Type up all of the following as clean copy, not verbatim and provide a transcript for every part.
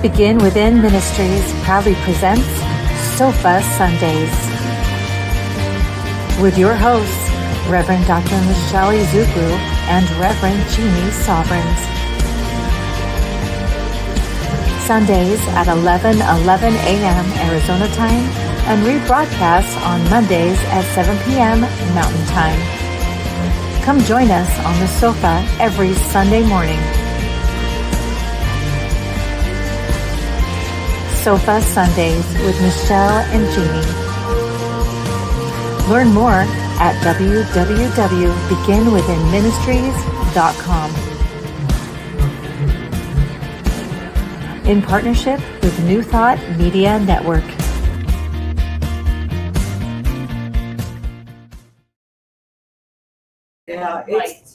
Begin Within Ministries proudly presents Sofa Sundays with your hosts, Reverend Dr. Michelle Izuku and Reverend Jeannie Sovereigns. Sundays at 11:11 a.m. Arizona time and rebroadcasts on Mondays at 7 p.m. Mountain Time. Come join us on the sofa every Sunday morning. Sofa Sundays with Michelle and Jeannie. Learn more at www.beginwithinministries.com. In partnership with New Thought Media Network. Yeah,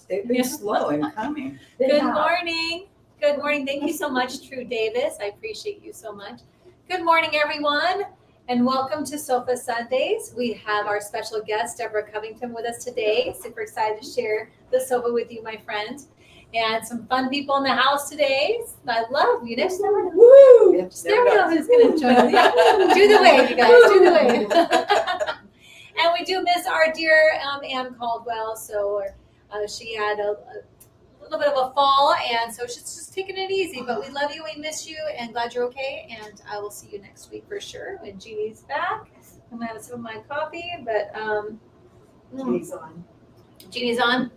they've been slow in coming. Good morning. Good morning. Thank you so much, True Davis. I appreciate you so much. Good morning, everyone, and welcome to Sofa Sundays. We have our special guest, Deborah Covington, with us today. Super excited to share the sofa with you, my friend. And some fun people in the house today. I love you. Next time, woo! Just never know who's going to join us. Do the wave, you guys. Do the wave. And we do miss our dear Ann Caldwell. So she had a little bit of a fall, and so she's just taking it easy. But we love you, we miss you, and glad you're okay. And I will see you next week for sure when Jeannie's back. I'm gonna have some of my coffee, but Jeannie's on. Jeannie's on.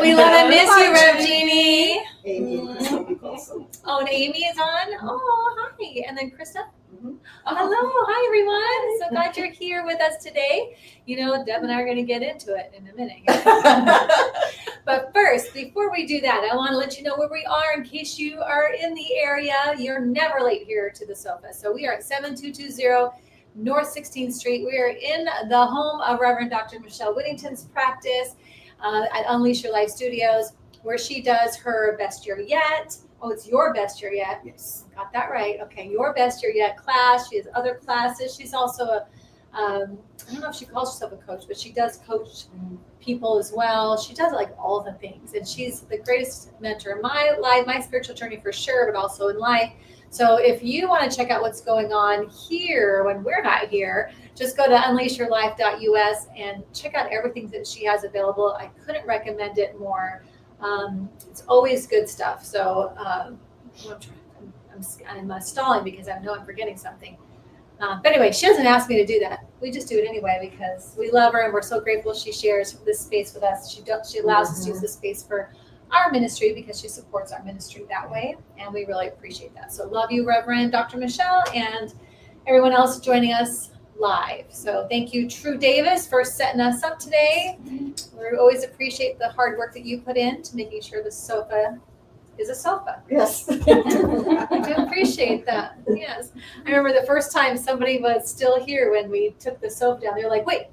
We love and miss you, Rev Jeannie. Amy also. Oh, and Amy is on. Oh, hi. And then Krista. Mm-hmm. Hello, hi everyone. So glad you're here with us today. You know, Deb and I are going to get into it in a minute. But first, before we do that, I want to let you know where we are in case you are in the area. You're never late here to the sofa. So we are at 7220 North 16th Street. We are in the home of Reverend Dr. Michelle Whittington's practice at Unleash Your Life Studios, where she does her Best Year Yet. Oh, it's your Best Year Yet. Yes. Got that right. Okay, your Best Year Yet class. She has other classes. She's also a, I don't know if she calls herself a coach, but she does coach people as well. She does like all the things. And she's the greatest mentor in my life, my spiritual journey for sure, but also in life. So if you want to check out what's going on here when we're not here, just go to unleashyourlife.us and check out everything that she has available. I couldn't recommend it more. It's always good stuff. So I'm stalling because I know I'm forgetting something. But anyway, she doesn't ask me to do that. We just do it anyway because we love her and we're so grateful she shares this space with us. She allows us to use this space for our ministry because she supports our ministry that way, and we really appreciate that. So love you, Reverend Dr. Michelle, and everyone else joining us live. So thank you, True Davis, for setting us up today. We always appreciate the hard work that you put in to making sure the sofa is a sofa. Yes. I do appreciate that. Yes. I remember the first time somebody was still here when we took the sofa down. They were like, wait,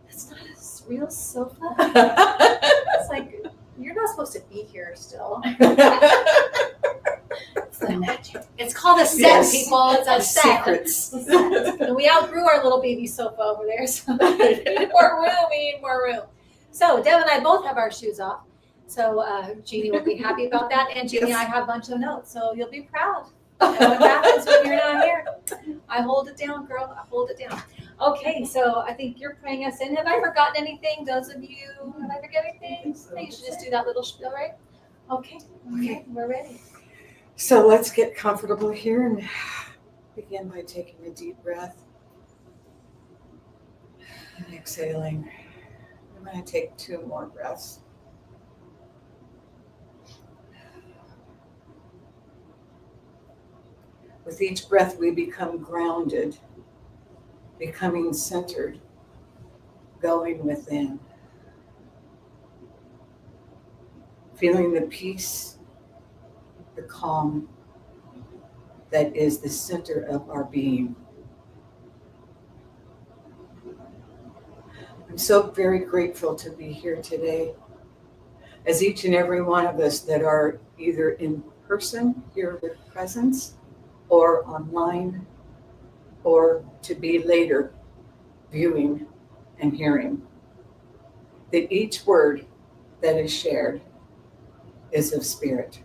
that's not a real sofa? It's like, you're not supposed to be here still. It's called a set, yes. People. It's a set. Secrets. And we outgrew our little baby sofa over there, so we need more room. We need more room. So Deb and I both have our shoes off. So Jeannie will be happy about that. And Jeannie, yes. I have a bunch of notes, so you'll be proud. That's what happens when you're not here. I hold it down, girl. I hold it down. Okay, so I think you're praying us in. Have I forgotten anything? Those of you, have I forget anything? So. You should just do that little spiel, right? Okay, we're ready. So let's get comfortable here and begin by taking a deep breath and exhaling. I'm going to take 2 more breaths. With each breath, we become grounded, becoming centered, going within, feeling the peace, the calm that is the center of our being. I'm so very grateful to be here today, as each and every one of us that are either in person here with presence, or online, or to be later viewing and hearing, that each word that is shared is of spirit.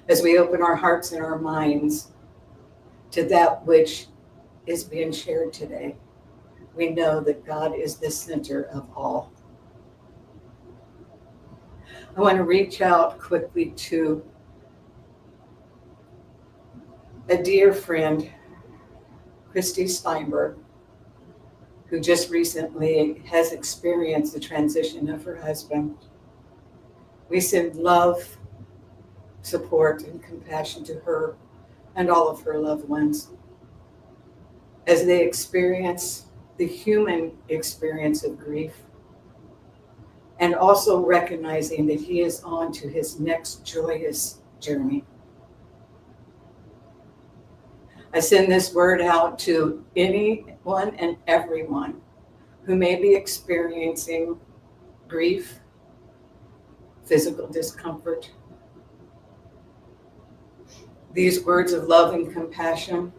as we open our hearts and our minds to that which is being shared today, we know that God is the center of all. I want to reach out quickly to a dear friend, Christy Steinberg, who just recently has experienced the transition of her husband. We send love, support, and compassion to her and all of her loved ones as they experience the human experience of grief, and also recognizing that he is on to his next joyous journey. I send this word out to anyone and everyone who may be experiencing grief, physical discomfort. These words of love and compassion,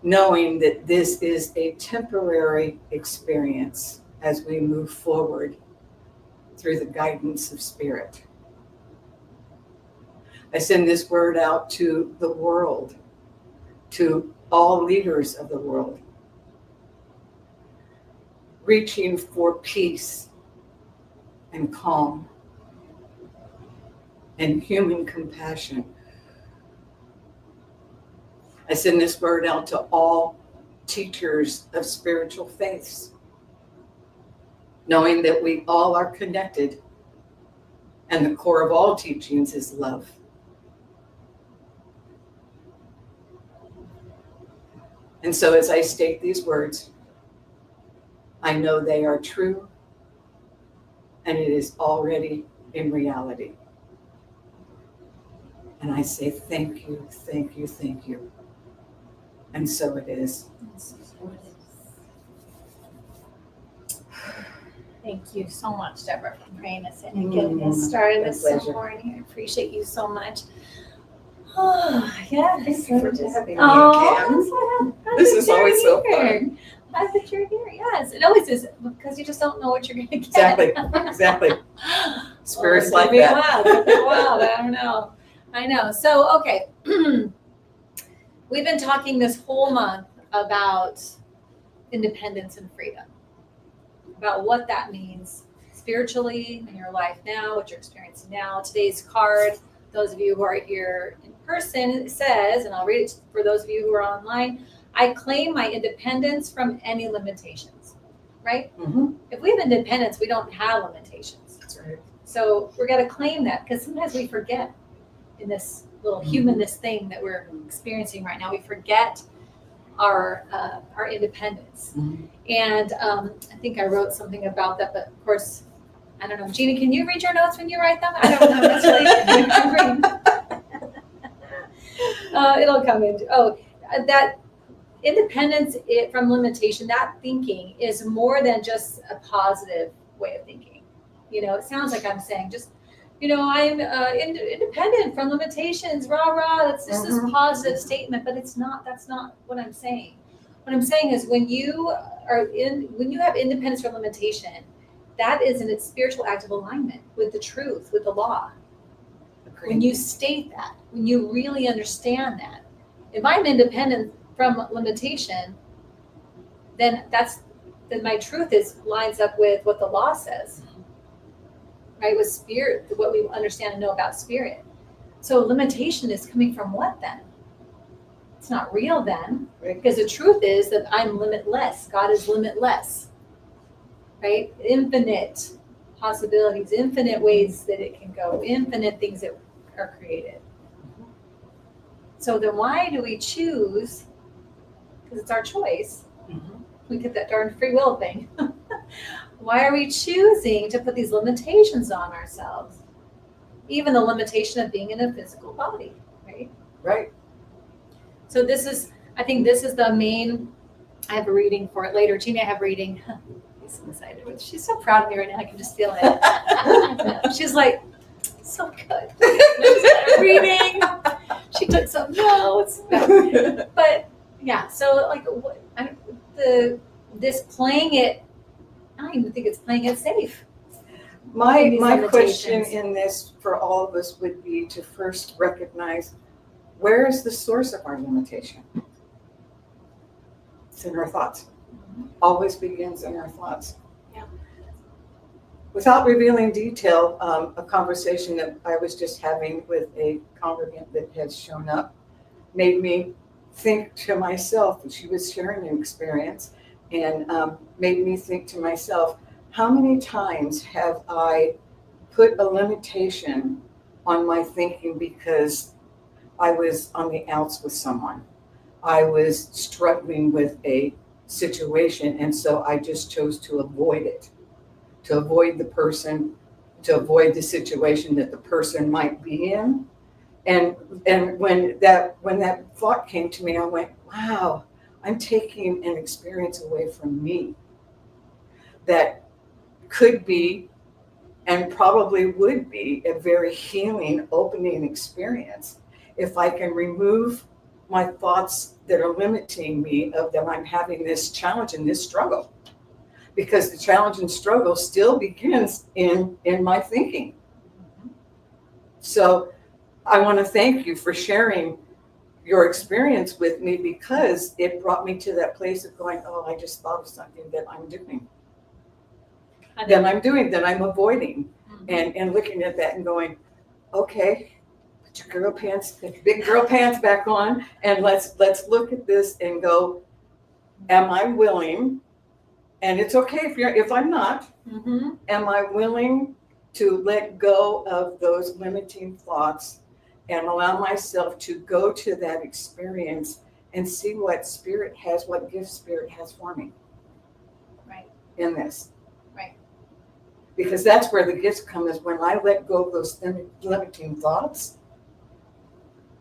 knowing that this is a temporary experience as we move forward through the guidance of Spirit. I send this word out to the world, to all leaders of the world, reaching for peace and calm and human compassion. I send this word out to all teachers of spiritual faiths, knowing that we all are connected and the core of all teachings is love. And so as I state these words, I know they are true and it is already in reality. And I say thank you, thank you, thank you. And so it is. Thank you so much, Deborah, for praying us in and getting us started this morning. I appreciate you so much. Oh, yes. Thank you for having me Oh, again. This is always so fun. Glad that you're here. Yes, it always is, because you just don't know what you're going to get. Exactly. Spirits like It'll that. be wild. I don't know. I know. So, okay. We've been talking this whole month about independence and freedom, about what that means spiritually in your life now, what you're experiencing now. Today's card, those of you who are here in person, says, and I'll read it for those of you who are online, I claim my independence from any limitations, right? Mm-hmm. If we have independence, we don't have limitations. That's right. So we're going to claim that, because sometimes we forget in this little humanness thing that we're experiencing right now. We forget our independence. Mm-hmm. And I think I wrote something about that, but of course, I don't know. Jeannie, can you read your notes when you write them? I don't know necessarily. It'll come in. That independence from limitation, that thinking is more than just a positive way of thinking. You know, it sounds like I'm saying just, I'm independent from limitations, rah, rah. That's just this positive statement, but it's not, that's not what I'm saying. What I'm saying is when you have independence from limitation, that is in its spiritual act of alignment with the truth, with the law. Agreed. When you state that, when you really understand that, if I'm independent from limitation, then my truth lines up with what the law says, right? With spirit, what we understand and know about spirit. So limitation is coming from what then? It's not real then, Right. because the truth is that I'm limitless. God is limitless, right? Infinite possibilities, infinite ways that it can go, infinite things that are created. So then why do we choose? Because it's our choice. Mm-hmm. We get that darn free will thing. Why are we choosing to put these limitations on ourselves? Even the limitation of being in a physical body, right? Right. So I think this is the main, I have a reading for it later. Jeannie, I have a reading. I'm so excited. She's so proud of me right now. I can just feel it. She's like, so good. She's got a reading. She took some notes. But yeah, so like this playing it, I don't even think it's playing it safe. My limitations. question in this for all of us would be to first recognize, where is the source of our limitation? It's in our thoughts. Always begins in our thoughts. Yeah. Without revealing detail, a conversation that I was just having with a congregant that has shown up made me think to myself, and she was sharing an experience, and made me think to myself, how many times have I put a limitation on my thinking because I was on the outs with someone? I was struggling with a situation, and so I just chose to avoid it, to avoid the person, to avoid the situation that the person might be in. And when that thought came to me, I went, wow, I'm taking an experience away from me that could be and probably would be a very healing, opening experience if I can remove my thoughts that are limiting me, of that I'm having this challenge and this struggle. Because the challenge and struggle still begins in my thinking. So I want to thank you for sharing your experience with me, because it brought me to that place of going, oh, I just thought of something that I'm doing. That I'm avoiding. And looking at that and going, okay, put your big girl pants back on, and let's look at this and go, am I willing? And it's okay if I'm not. Am I willing to let go of those limiting thoughts and allow myself to go to that experience and see what gift Spirit has for me? Right. In this. Right. Because that's where the gifts come, is when I let go of those limiting thoughts,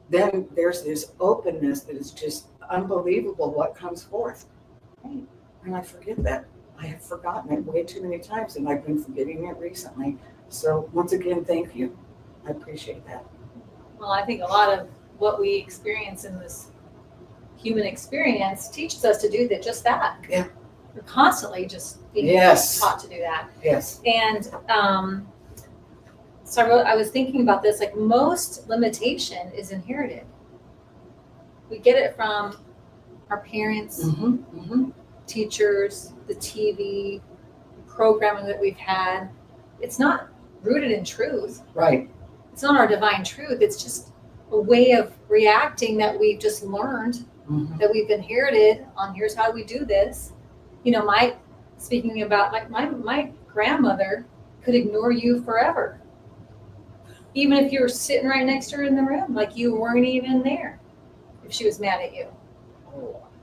then there's this openness that is just unbelievable what comes forth. Right. And I forget that. I have forgotten it way too many times, and I've been forgetting it recently. So once again, thank you. I appreciate that. Well, I think a lot of what we experience in this human experience teaches us to do just that. Yeah. We're constantly just being taught to do that. Yes. And so I was thinking about this, like most limitation is inherited. We get it from our parents, teachers, the TV, programming that we've had. It's not rooted in truth. Right. It's not our divine truth. It's just a way of reacting that we've just learned, that we've inherited on, here's how we do this. You know, speaking about like my grandmother could ignore you forever. Even if you were sitting right next to her in the room, like you weren't even there, if she was mad at you.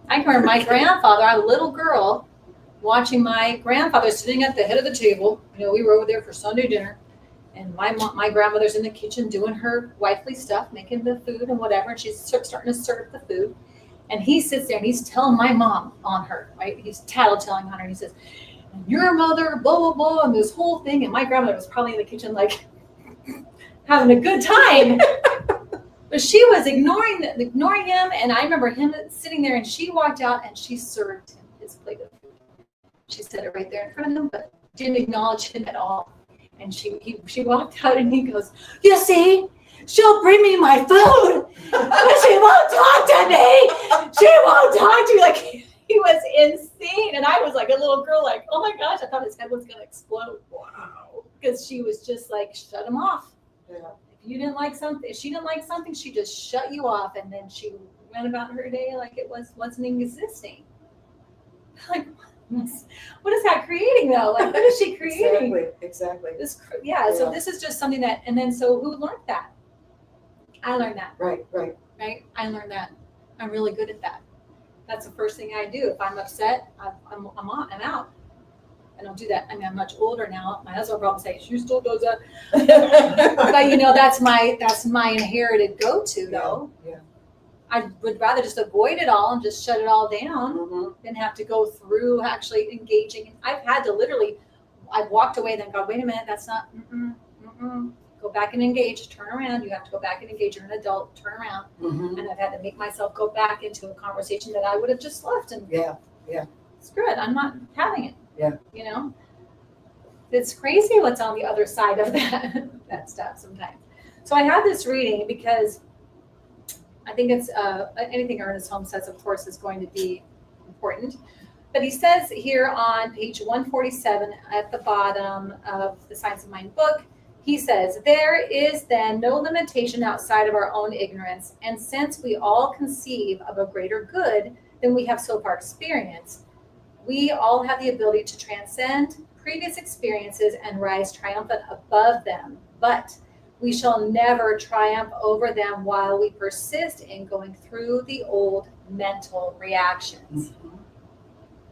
I can remember my grandfather, I was a little girl, watching my grandfather sitting at the head of the table. You know, we were over there for Sunday dinner, and my grandmother's in the kitchen doing her wifely stuff, making the food and whatever, and she's starting to serve the food. And he sits there and he's telling my mom on her, right? He's tattletelling on her. And he says, your mother, blah, blah, blah, and this whole thing. And my grandmother was probably in the kitchen, like, having a good time. But she was ignoring him. And I remember him sitting there, and she walked out and she served him his plate of food. She said it right there in front of him, but didn't acknowledge him at all. And she walked out, and he goes, you see? She'll bring me my food, but she won't talk to me. She won't talk to me. Like, he was insane. And I was like a little girl, like, oh my gosh, I thought his head was going to explode. Wow. Because she was just like, shut him off. Yeah. If she didn't like something, she just shut you off. And then she went about her day like it wasn't existing. Like, what is that creating though? Like, what is she creating? Exactly. So this is just something that, and then so who learned that? I learned that. Right. I learned that. I'm really good at that. That's the first thing I do. If I'm upset, I'm out. I don't do that. I mean, I'm much older now. My husband will probably say, she still does that. But you know, that's my inherited go-to though. Yeah. I would rather just avoid it all and just shut it all down than have to go through actually engaging. I've had to I've walked away, then gone, wait a minute, that's not, go back and engage, turn around. You have to go back and engage. You're an adult, turn around. And I've had to make myself go back into a conversation that I would have just left. And yeah. screw it, I'm not having it. Yeah. You know? It's crazy what's on the other side of that stuff sometimes. So I have this reading because I think it's anything Ernest Holmes says, of course, is going to be important. But he says here on page 147 at the bottom of the Science of Mind book, he says, there is then no limitation outside of our own ignorance. And since we all conceive of a greater good than we have so far experienced, we all have the ability to transcend previous experiences and rise triumphant above them. But we shall never triumph over them while we persist in going through the old mental reactions. Mm-hmm.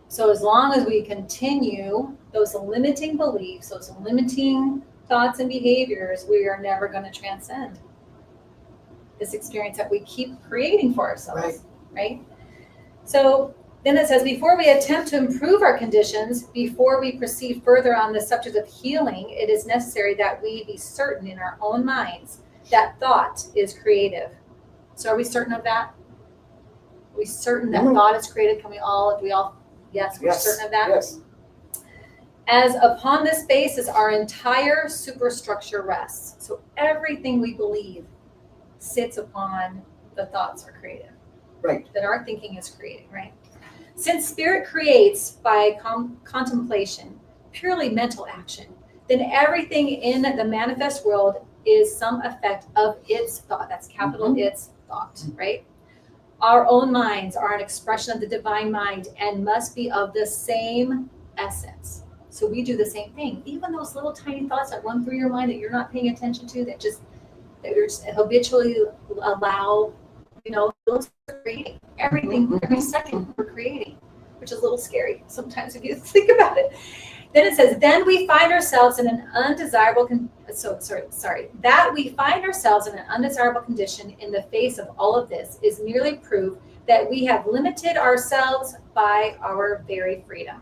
So as long as we continue those limiting beliefs, those limiting thoughts and behaviors, we are never going to transcend this experience that we keep creating for ourselves, right? So then it says, before we attempt to improve our conditions, before we proceed further on the subject of healing, it is necessary that we be certain in our own minds that thought is creative. So are we certain of that? Are we certain that thought is creative? Yes, we're certain of that? Yes. As upon this basis, our entire superstructure rests. So everything we believe sits upon the thoughts are creative. Right. That our thinking is creating, right? Since spirit creates by contemplation, purely mental action, then everything in the manifest world is some effect of its thought. That's capital its thought, right? Our own minds are an expression of the divine mind and must be of the same essence. So we do the same thing. Even those little tiny thoughts that run through your mind that you're not paying attention to, that you're just habitually allow, those are creating. Everything, every second we're creating, which is a little scary sometimes if you think about it. Then it says, then we find ourselves in an undesirable that we find ourselves in an undesirable condition in the face of all of this is merely proof that we have limited ourselves by our very freedom.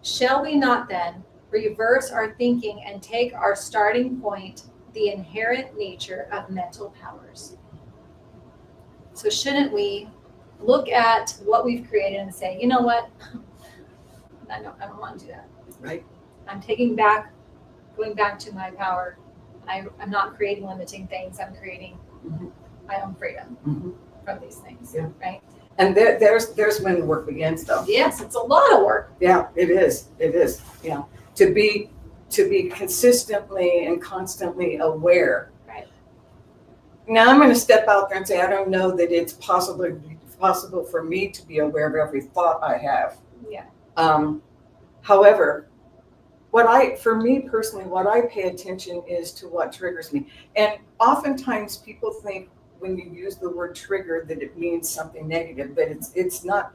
Shall we not then reverse our thinking and take our starting point, the inherent nature of mental powers? So shouldn't we look at what we've created and say, you know what? I don't want to do that. Right. I'm going back to my power. I'm not creating limiting things. I'm creating my own freedom from these things. Yeah. Right. And there's when the work begins, though. Yes, it's a lot of work. Yeah, it is. It is. Yeah. To be consistently and constantly aware. Right. Now I'm going to step out there and say I don't know that it's possible for me to be aware of every thought I have. Yeah. However, for me personally, what I pay attention is to what triggers me. And oftentimes people think when you use the word trigger that it means something negative, but it's not.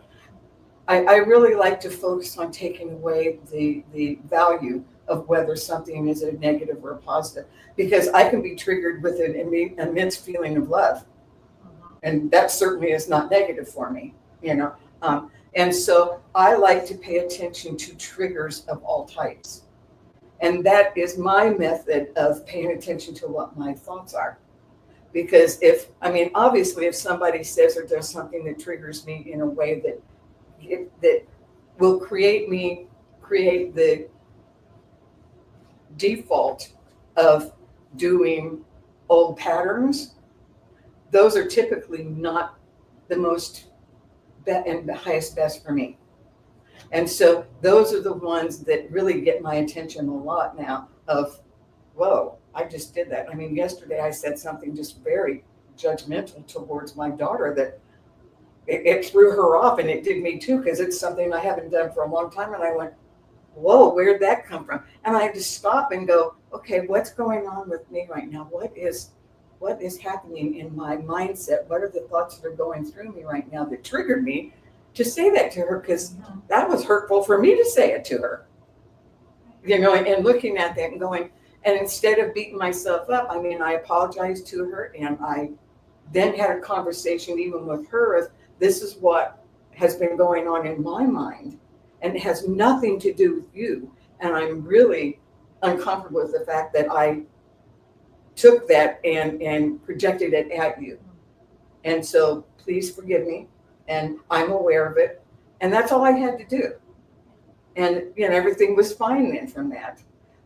I really like to focus on taking away the value of whether something is a negative or a positive, because I can be triggered with an immense feeling of love. And that certainly is not negative for me, and so I like to pay attention to triggers of all types. And that is my method of paying attention to what my thoughts are. Because obviously if somebody says or does something that triggers me in a way that will create the default of doing old patterns, those are typically not the most and the highest best for me. And so those are the ones that really get my attention a lot now of, whoa, I just did that. Yesterday I said something just very judgmental towards my daughter that it threw her off, and it did me too, because it's something I haven't done for a long time. And I went, whoa, where'd that come from? And I had to stop and go, okay, what's going on with me right now? What is happening in my mindset? What are the thoughts that are going through me right now that triggered me to say that to her? Because that was hurtful for me to say it to her. And looking at that and going, and instead of beating myself up, I apologized to her, and I then had a conversation even with her of, this is what has been going on in my mind, and it has nothing to do with you. And I'm really uncomfortable with the fact that I took that and projected it at you. And so please forgive me. And I'm aware of it. And that's all I had to do. And everything was fine then from that.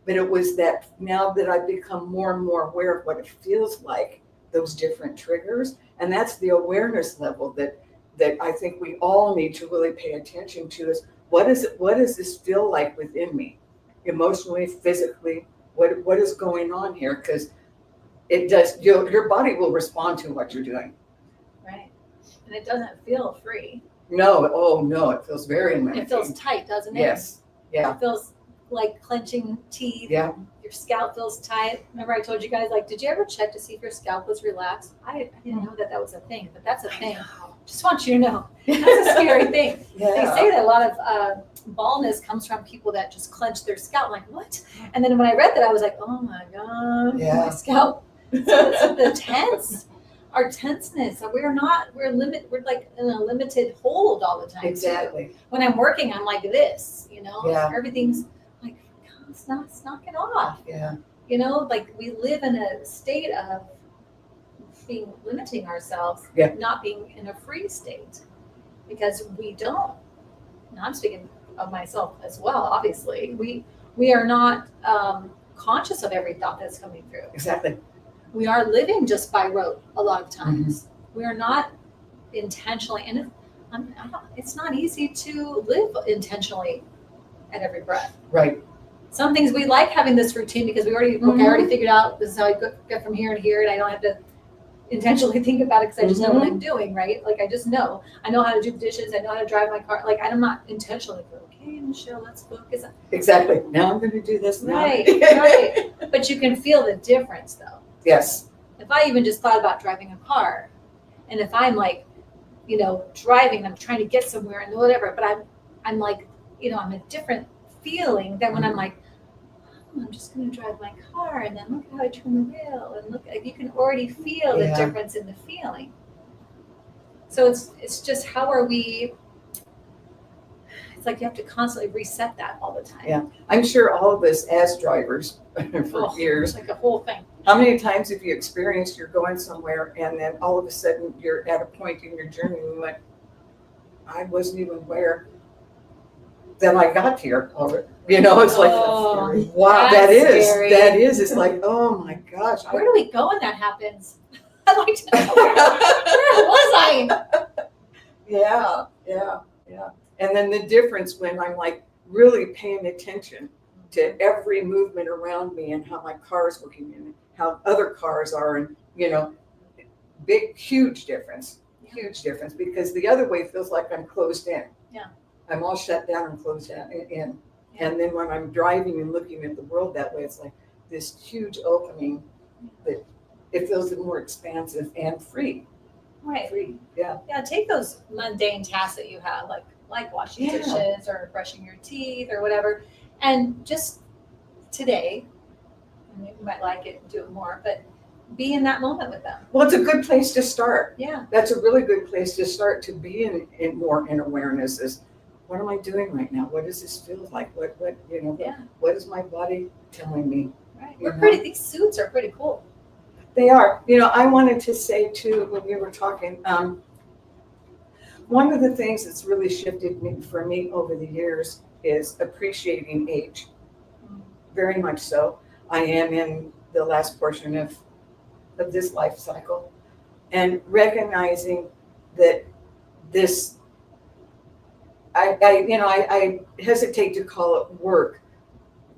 But it was that now that I've become more and more aware of what it feels like, those different triggers. And that's the awareness level that I think we all need to really pay attention to is what does this feel like within me? Emotionally, physically, what is going on here? Because it does, your body will respond to what you're doing. Right. And it doesn't feel free. No, oh no, it feels very limiting. It feels tight, doesn't it? Yes. Yeah. It feels like clenching teeth. Yeah. Your scalp feels tight. Remember I told you guys, like, did you ever check to see if your scalp was relaxed? I didn't know that was a thing, but that's a thing. Just want you to know. That's a scary thing. Yeah. They say that a lot of baldness comes from people that just clench their scalp. I'm like, what? And then when I read that, I was like, oh my God, Yeah. my scalp. So the tense, our tenseness. So we're like in a limited hold all the time. Exactly. Too. When I'm working, I'm like this, Yeah. everything's like, God, knock it off. Yeah. Like we live in a state of limiting ourselves, Yeah. not being in a free state, because we don't. And I'm speaking of myself as well. Obviously, we are not conscious of every thought that's coming through. Exactly. We are living just by rote a lot of times. Mm-hmm. We are not intentionally, and it's not easy to live intentionally at every breath. Right. Some things we like having this routine because I already figured out this is how I get from here to here, and I don't have to intentionally think about it because I just know what I'm doing, right? Like I just know. I know how to do the dishes. I know how to drive my car. Like I'm not intentionally like, okay, Michelle, let's focus. Exactly. Now I'm going to do this now. Right. But you can feel the difference though. Yes. If I even just thought about driving a car, and if I'm like, driving, I'm trying to get somewhere and whatever, but I'm like, I'm a different feeling than when I'm like, I'm just going to drive my car, and then look how I turn the wheel, and look, you can already feel the difference in the feeling. So it's just how are we? It's like you have to constantly reset that all the time. Yeah, I'm sure all of us as drivers for years. It's like a whole thing. How many times have you experienced you're going somewhere and then all of a sudden you're at a point in your journey and you went, I wasn't even aware that I got here already. It's like, wow, that is scary. That is. It's like, oh my gosh. Where do we go when that happens? I'd like to know. Where was I? Yeah. And then the difference when I'm like really paying attention to every movement around me and how my car is looking and how other cars are, and huge difference because the other way feels like I'm closed in. Yeah. I'm all shut down and closed down in. Yeah. And then when I'm driving and looking at the world that way, it's like this huge opening that it feels more expansive and free. Right. Free. Yeah. Yeah. Take those mundane tasks that you have, like washing dishes or brushing your teeth or whatever, and just today, you might like it and do it more, but be in that moment with them. Well, it's a good place to start. Yeah. That's a really good place to start, to be in more in awareness. Is what am I doing right now? What does this feel like? What is my body telling me? Right. These suits are pretty cool. They are. I wanted to say too, when we were talking, one of the things that's really shifted for me over the years is appreciating age. Very much so. I am in the last portion of this life cycle, and recognizing that this, I hesitate to call it work,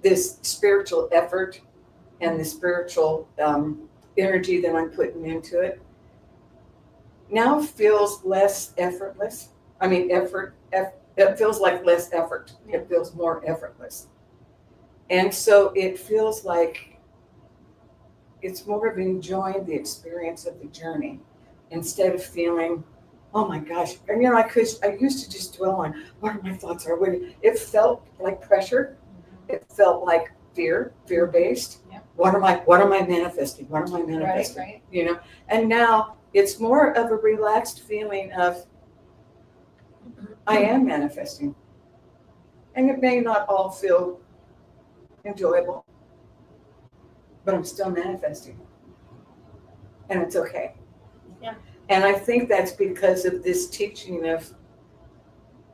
this spiritual effort and the spiritual energy that I'm putting into it now feels less effortless. I mean, it feels like less effort. It feels more effortless. And so it feels like it's more of enjoying the experience of the journey instead of feeling, oh my gosh. And I used to just dwell on what are my thoughts are. It felt like pressure. It felt like fear-based. Yeah. What am I manifesting? What am I manifesting? Right. And now it's more of a relaxed feeling of I am manifesting. And it may not all feel enjoyable, but I'm still manifesting. And it's okay. Yeah. And I think that's because of this teaching of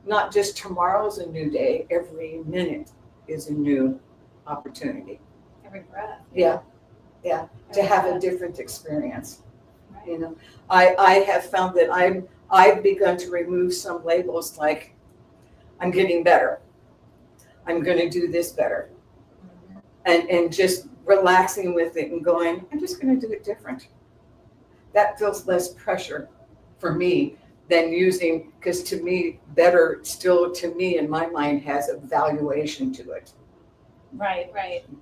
not just tomorrow's a new day, every minute is a new opportunity. Every breath. Yeah, to have a breath. different experience. Right. You know, I have found that I've begun to remove some labels like I'm getting better. I'm going to do this better. And just relaxing with it and going, I'm just going to do it different. That feels less pressure for me than using, because to me, better still to me in my mind has a valuation to it. Right.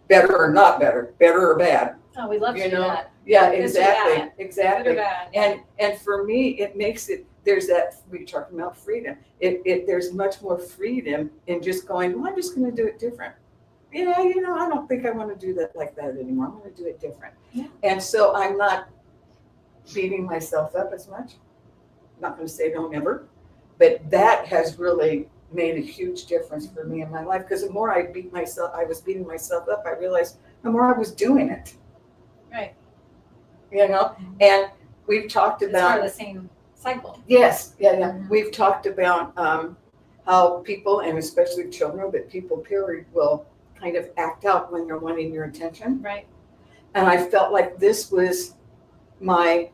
Better or not better, better or bad. Oh, we love to do that. Yeah, Good or exactly, bad. exactly. Good or bad. And for me, it makes it, there's that, we're talking about freedom. There's much more freedom in just going, well, I'm just going to do it different. Yeah, I don't think I want to do that like that anymore. I'm going to do it different. Yeah. And so I'm not beating myself up as much. I'm not going to say don't ever, but that has really made a huge difference for me in my life, because the more I was beating myself up, I realized the more I was doing it. Right. And we've talked It's about part of the same cycle. Yes, yeah. Mhm. We've talked about how people, and especially children, but people period, will kind of act out when they're wanting your attention. Right. And I felt like this was my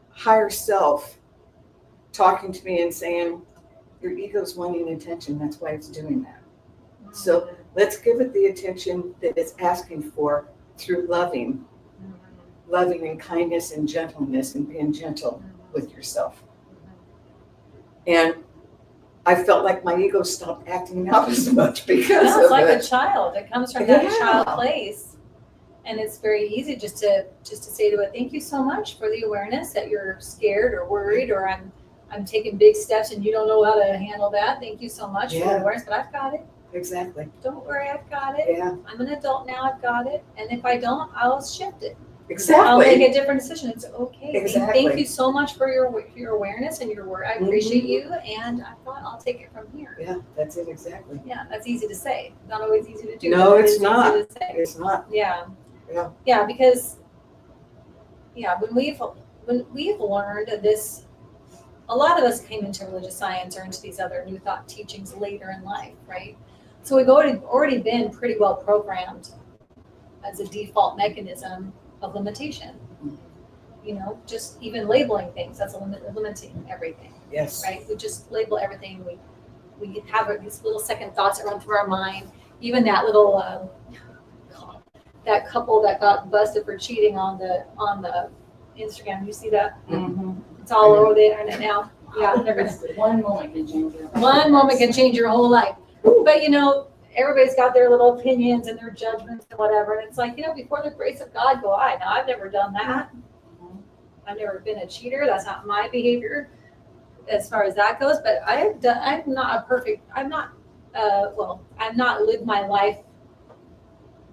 higher self talking to me and saying, your ego's wanting attention, that's why it's doing that. So let's give it the attention that it's asking for through loving and kindness and gentleness and being gentle with yourself. And I felt like my ego stopped acting out as much because No, it's of like it. a child. It comes from that Yeah. child place. And it's very easy just to say to it, thank you so much for the awareness that you're scared or worried, or I'm taking big steps and you don't know how to handle that. Thank you so much for the Yeah. awareness, but I've got it. Exactly. Don't worry, I've got it. Yeah. I'm an adult now, I've got it. And if I don't, I'll shift it. Exactly. I'll make a different decision. It's okay. Exactly. Thank you so much for your awareness and your work. I appreciate you, and I thought I'll take it from here. Yeah, that's it exactly. Yeah, that's easy to say. Not always easy to do. No, but it it's is not. Easy to say. It's not. Yeah. Yeah. Yeah, because when we've learned this, a lot of us came into religious science or into these other new thought teachings later in life, right? So we've already been pretty well programmed as a default mechanism of limitation. Just even labeling things, that's limiting everything, Yes. right? We just label everything. We have these little second thoughts that run through our mind. Even that little that couple that got busted for cheating on the Instagram. You see that? Mm-hmm. It's all over the internet now. Yeah, One moment can change your life. one moment can change your whole life. But everybody's got their little opinions and their judgments and whatever. And it's like, before the grace of God go I. Now, I've never done that. I've never been a cheater. That's not my behavior as far as that goes. But I've not lived my life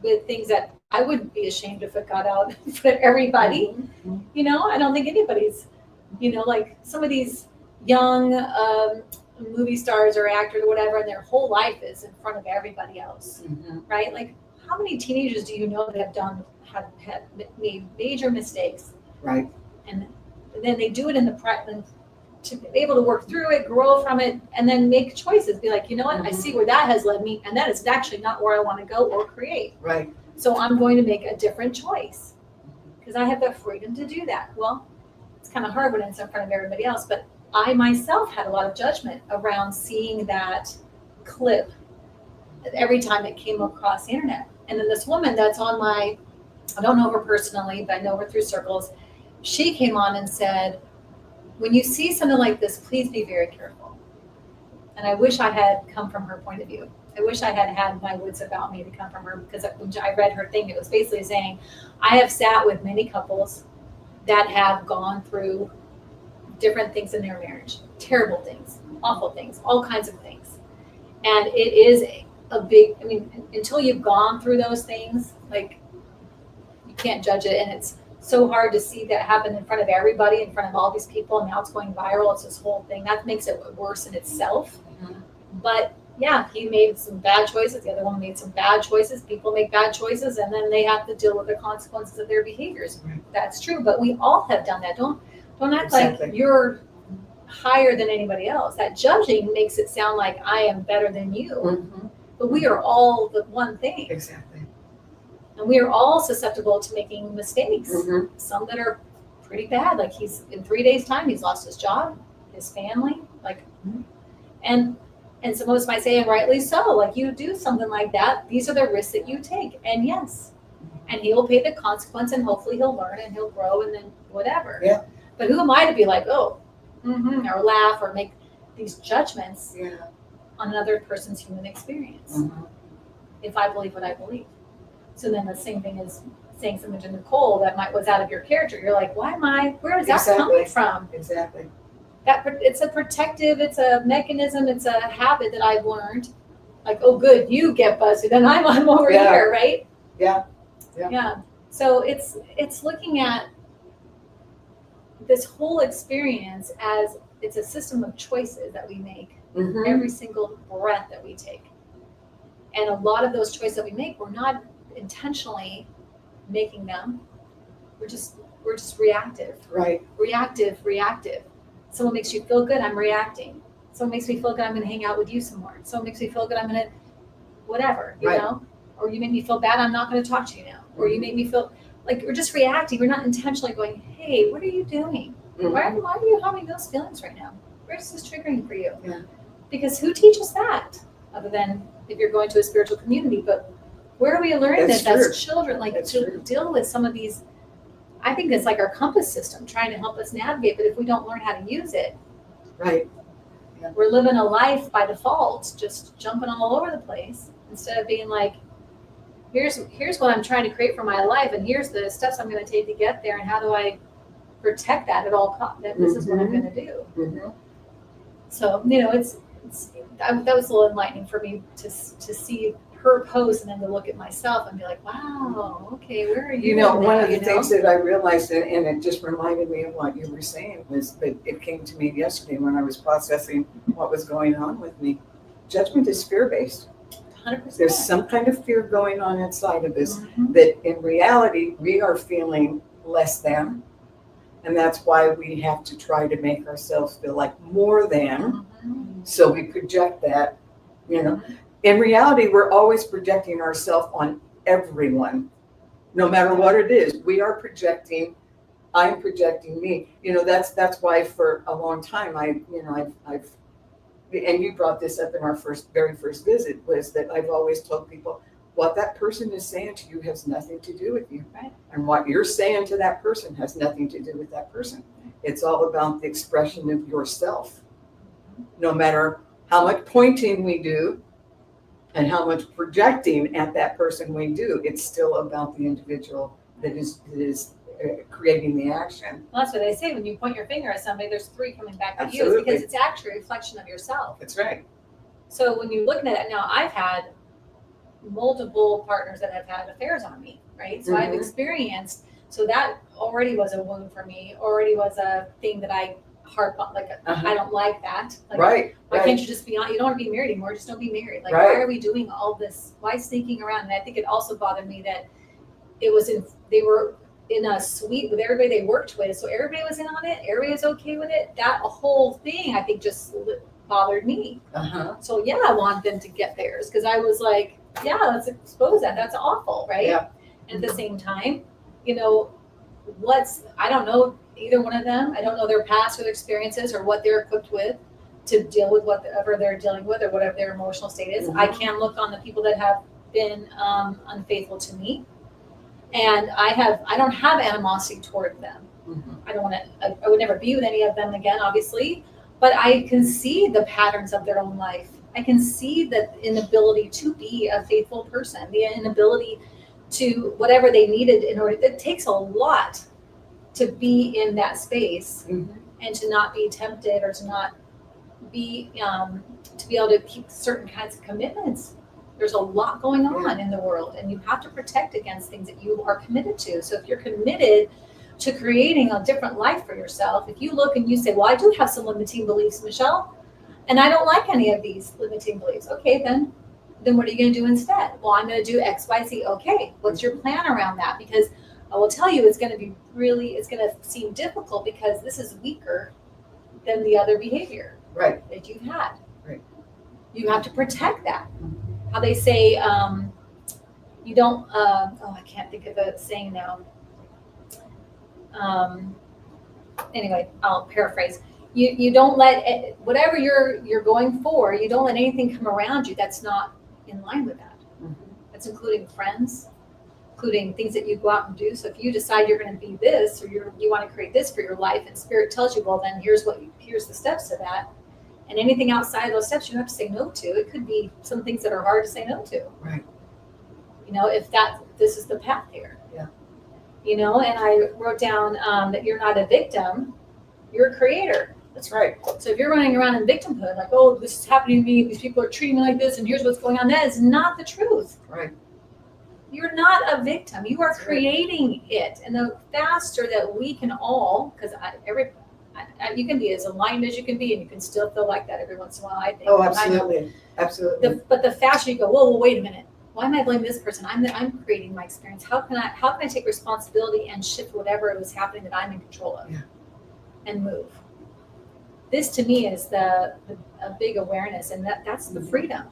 with things that I wouldn't be ashamed if it got out for everybody. I don't think anybody's, like some of these young movie stars or actors or whatever, and their whole life is in front of everybody else, right? Like, how many teenagers do you know that have made major mistakes, Right. and then they do it in the practice to be able to work through it, grow from it, and then make choices. Be like, you know what? I see where that has led me, and that is actually not where I want to go or create. Right. So I'm going to make a different choice because I have the freedom to do that. Well, it's kind of hard when it's in front of everybody else, but I myself had a lot of judgment around seeing that clip every time it came across the internet. And then this woman that's on I don't know her personally, but I know her through circles. She came on and said, when you see something like this, please be very careful. And I wish I had come from her point of view. I wish I had my wits about me to come from her, because when I read her thing, it was basically saying, I have sat with many couples that have gone through different things in their marriage, terrible things, awful things, all kinds of things. And it is a big, until you've gone through those things, like, you can't judge it. And it's so hard to see that happen in front of everybody, in front of all these people, and now it's going viral. It's this whole thing that makes it worse in itself. But yeah, he made some bad choices. The other one made some bad choices. People make bad choices, and then they have to deal with the consequences of their behaviors. Right. That's true, but we all have done that. Don't act Exactly. like you're higher than anybody else. That judging makes it sound like I am better than you, but we are all the one thing. Exactly. And we are all susceptible to making mistakes. Mhm. Some that are pretty bad. Like he's in 3 days' time, he's lost his job, his family, like, and some of us might say, and rightly so, like you do something like that, these are the risks that you take. And yes, and he will pay the consequence, and hopefully he'll learn and he'll grow, and then whatever. Yeah. But who am I to be like, oh, or laugh or make these judgments Yeah. on another person's human experience Mhm. if I believe what I believe? So then the same thing as saying something to Nicole that was out of your character. You're like, where is that Exactly. coming from? Exactly. It's a protective, it's a mechanism, it's a habit that I've learned. Like, oh, good, you get busted, and I'm over Yeah. here, right? Yeah. Yeah. So it's looking at this whole experience as it's a system of choices that we make Mhm. every single breath that we take. And a lot of those choices that we make, we're not intentionally making them. We're just reactive. Right. Reactive. Someone makes you feel good, I'm reacting. Someone makes me feel good, I'm going to hang out with you some more. Someone makes me feel good, I'm going to whatever, you Right. know? Or you make me feel bad, I'm not going to talk to you now. Or you make me feel like we're just reacting. We're not intentionally going, hey, what are you doing? Mhm. Why are you having those feelings right now? Where's this triggering for you? Yeah. Because who teaches that? Other than if you're going to a spiritual community, but where do we learn That's this true. as children? Like That's to true. deal with some of these. I think it's like our compass system trying to help us navigate, but if we don't learn how to use it, Right. we're living a life by default, just jumping all over the place instead of being like, here's what I'm trying to create for my life, and here's the steps I'm going to take to get there, and how do I protect that at all costs? That this is what I'm going to do. Mhm. So that was a little enlightening for me to see her post and then to look at myself and be like, wow, okay, where are you? You know, in one that, of the you know? things that I realized, and it just reminded me of what you were saying, was that it came to me yesterday when I was processing what was going on with me. Judgment is fear-based. 100%. There's some kind of fear going on inside of us Mhm. that in reality we are feeling less than. And that's why we have to try to make ourselves feel like more than. Mhm. So we project that, you know. In reality, we're always projecting ourselves on everyone, no matter what it is. We are projecting. I'm projecting me. You know, that's why for a long time I've and you brought this up in our very first visit, was that I've always told people what that person is saying to you has nothing to do with you. Right. And what you're saying to that person has nothing to do with that person. It's all about the expression of yourself. No matter how much pointing we do and how much projecting at that person we do, it's still about the individual that is creating the action. Well, that's what they say. When you point your finger at somebody, there's 3 coming back at you. Absolutely. It's because it's actually a reflection of yourself. That's right. So when you're looking at it now, I've had multiple partners that have had affairs on me, right? So I've Mhm. experienced, so that already was a wound for me, already was a thing that I harp on, like, I don't like that. Like, Right. why Right. can't you just be on, you don't want to be married anymore, just don't be married. Like, Right. why are we doing all this? Why sneaking around? And I think it also bothered me that they were in a suite with everybody they worked with. So everybody was in on it. Everybody was okay with it. That whole thing, I think, just bothered me. Uh-huh. So yeah, I want them to get theirs because I was like, yeah, let's expose that. That's awful, right? Yeah. And at the same time, you know, I don't know either one of them. I don't know their past or their experiences or what they're equipped with to deal with whatever they're dealing with or whatever their emotional state is. Mhm. I can look on the people that have been unfaithful to me, and I don't have animosity toward them. Mhm. I would never be with any of them again, obviously, but I can see the patterns of their own life. I can see the inability to be a faithful person, the inability to whatever they needed in order. It takes a lot to be in that space Mhm. and to not be tempted or to not be to be able to keep certain kinds of commitments. There's a lot going on in the world, and you have to protect against things that you are committed to. So if you're committed to creating a different life for yourself, if you look and you say, well, I do have some limiting beliefs, Michelle, and I don't like any of these limiting beliefs. Okay, then what are you going to do instead? Well, I'm going to do X, Y, Z. Okay, what's your plan around that? Because I will tell you, it's going to seem difficult because this is weaker than the other behavior Right. that you've had. Right. You have to protect that. How they say, You don't, I can't think of a saying now. Anyway, I'll paraphrase. You don't let whatever you're going for, you don't let anything come around you that's not in line with that. Mhm. That's including friends, including things that you go out and do. So if you decide you're going to be this, or you want to create this for your life, and Spirit tells you, well, then here's the steps to that. And anything outside of those steps, you have to say no to. It could be some things that are hard to say no to. Right. If this is the path here. Yeah. And I wrote down that you're not a victim, you're a creator. That's right. So if you're running around in victimhood, like, oh, this is happening to me, these people are treating me like this, and here's what's going on, that is not the truth. Right. You're not a victim. You are That's right. creating it. And the faster that we can all, because you can be as enlightened as you can be, and you can still feel like that every once in a while, I think. Oh, absolutely. Absolutely. But the faster you go, whoa, wait a minute. Why am I blaming this person? I'm creating my experience. How can I take responsibility and shift whatever was happening that I'm in control of, Yeah. and move? This to me is a big awareness, and that's the freedom.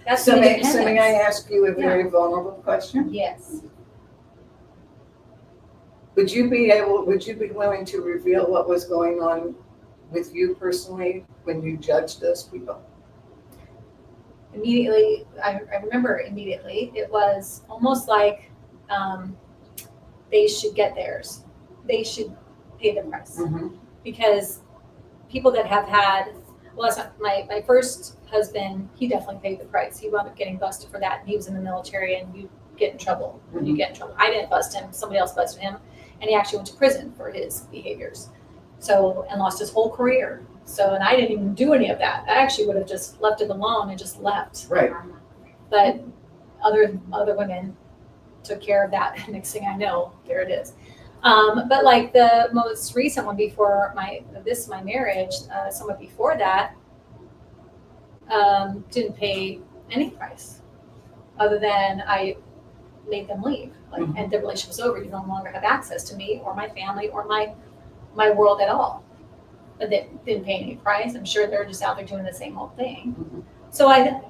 That's So the may independence. I ask you a very vulnerable question? Yes. Would you be willing to reveal what was going on with you personally when you judged those people? Immediately, I remember immediately, it was almost like they should get theirs. They should pay the price. Mm-hmm. Because people that have had, well, that's not, my first husband, he definitely paid the price. He wound up getting busted for that. And he was in the military, and you get in trouble when you get in trouble. I didn't bust him. Somebody else busted him. And he actually went to prison for his behaviors. And lost his whole career. And I didn't even do any of that. I actually would have just left it alone and just left. Right. But other women took care of that. Next thing I know, there it is. But like the most recent one before my marriage, someone before that didn't pay any price other than I made them leave. And the relationship was over. You no longer have access to me or my family or my world at all. But they didn't pay any price. I'm sure they're just out there doing the same old thing. Mm-hmm.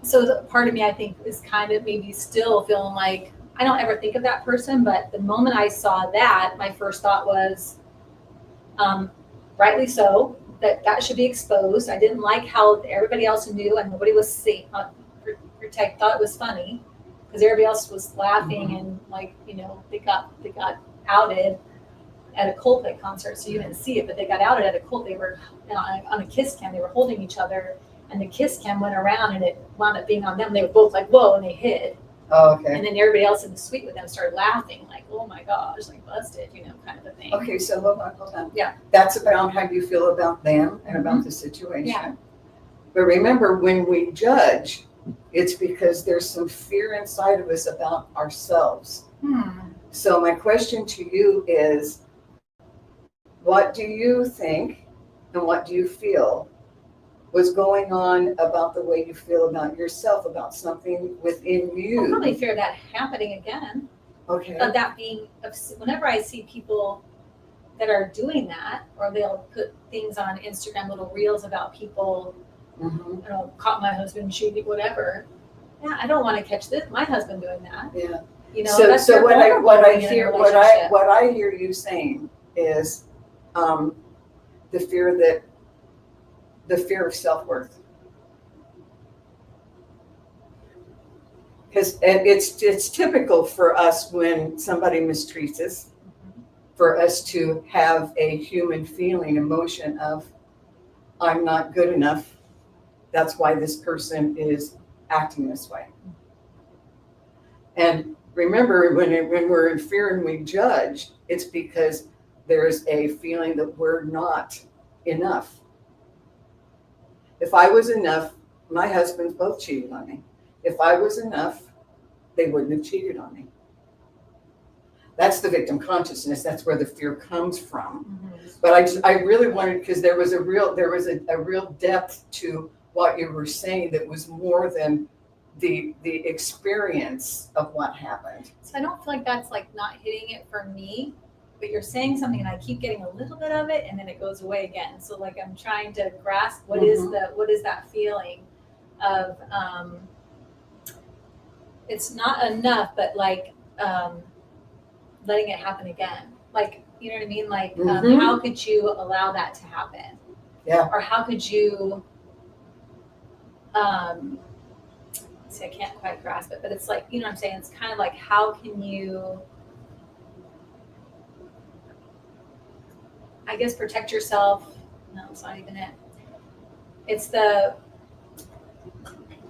So part of me, I think, is kind of maybe still feeling like, I don't ever think of that person, but the moment I saw that, my first thought was, rightly so, that should be exposed. I didn't like how everybody else knew and nobody was seeing, thought it was funny because everybody else was laughing and they got outed at a Coldplay concert, so you didn't see it, but they got outed at a Coldplay. They were on a kiss cam. They were holding each other, and the kiss cam went around, and it wound up being on them. They were both like, "Whoa!" and they hid. Oh, okay. And then everybody else in the suite with them started laughing, like, "Oh my gosh!" like busted, kind of a thing. Okay, so hold on. Yeah. That's about how you feel about them and about the situation. Yeah. But remember, when we judge, it's because there's some fear inside of us about ourselves. So my question to you is, what do you think and what do you feel was going on about the way you feel about yourself, about something within you? I'll probably fear that happening again. Okay. Of that being, whenever I see people that are doing that, or they'll put things on Instagram, little reels about people, caught my husband cheating, whatever. Yeah, I don't want to catch my husband doing that. Yeah. That's So what I hear hear you saying is the fear of self-worth. Because it's typical for us when somebody mistreats us, for us to have a human feeling, emotion of, I'm not good enough. That's why this person is acting this way. And remember, when we're in fear and we judge, it's because there's a feeling that we're not enough. If I was enough, my husbands both cheated on me. If I was enough, they wouldn't have cheated on me. That's the victim consciousness. That's where the fear comes from. But I really wanted, because there was a real depth to what you were saying that was more than the experience of what happened. So I don't feel like that's like not hitting it for me, but you're saying something and I keep getting a little bit of it and then it goes away again. So like I'm trying to grasp what is that feeling of it's not enough, but like letting it happen again. Like, you know what I mean? Like, Mhm. how could you allow that to happen? Yeah. Or how could you, see, I can't quite grasp it, but it's like, you know what I'm saying? It's kind of like, how can you, I guess, protect yourself? No, it's not even it. It's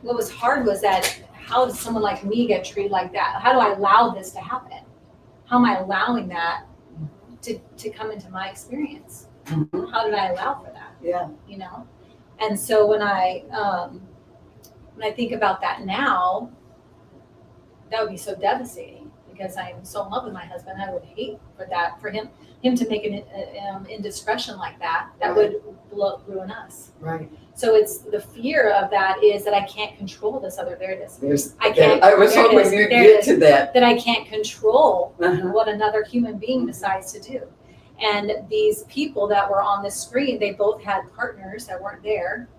what was hard was that how does someone like me get treated like that? How do I allow this to happen? How am I allowing that to come into my experience? Mhm. How did I allow for that? Yeah. You know? And so when I think about that now, that would be so devastating because I am so in love with my husband. I would hate for him to make an indiscretion like that. That Right. would ruin us. Right. So it's the fear of that is that I can't control this other. There it is. I can't. I was there it hoping is, you'd there it get is. to that. That I can't control Uh-huh. what another human being decides to do. And these people that were on the screen, they both had partners that weren't there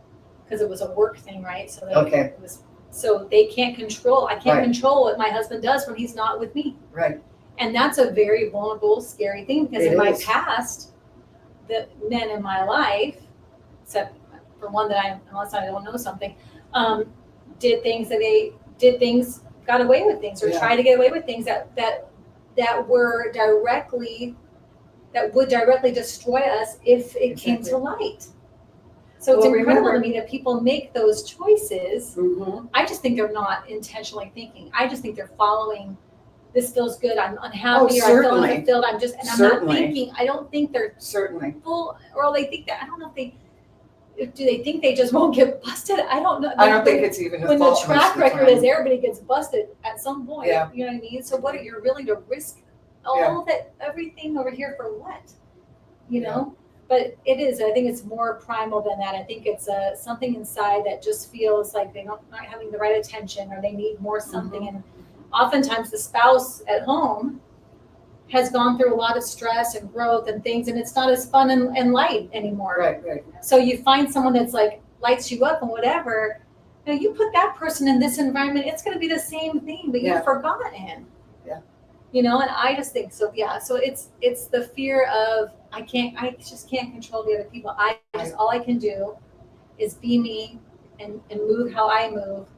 because it was a work thing, right? So Okay. so they can't control. I can't Right. control what my husband does when he's not with me. Right. And that's a very vulnerable, scary thing because It in my is. past, the men in my life, except for one that unless I don't know something, did things, got away with things or Yeah. tried to get away with things that would directly destroy us if it came to light. So it's Well, incredible remember- to me that people make those choices. Mhm. I just think they're not intentionally thinking. I just think they're following, this feels good, I'm unhappy, or I feel certainly. unfulfilled, I'm not Certainly. thinking, I don't think they're Certainly. full, or they think that, I don't know do they think they just won't get busted? I don't know. I don't think it's even a when the fault most track of the record time. is everybody gets busted at some point, Yeah. you know what I mean? So what are you willing to risk all that, everything over here for what? You know? But it is, I think it's more primal than that. I think it's something inside that just feels like they're not having the right attention or they need more something. Mm-hmm. And oftentimes the spouse at home has gone through a lot of stress and growth and things, and it's not as fun and light anymore. Right. So you find someone that's like lights you up and whatever. Now you put that person in this environment, it's going to be the same thing, but you've forgotten. Yeah. You know, and I just think so. Yeah. So it's the fear of I just can't control the other people. All I can do is be me and move how I move.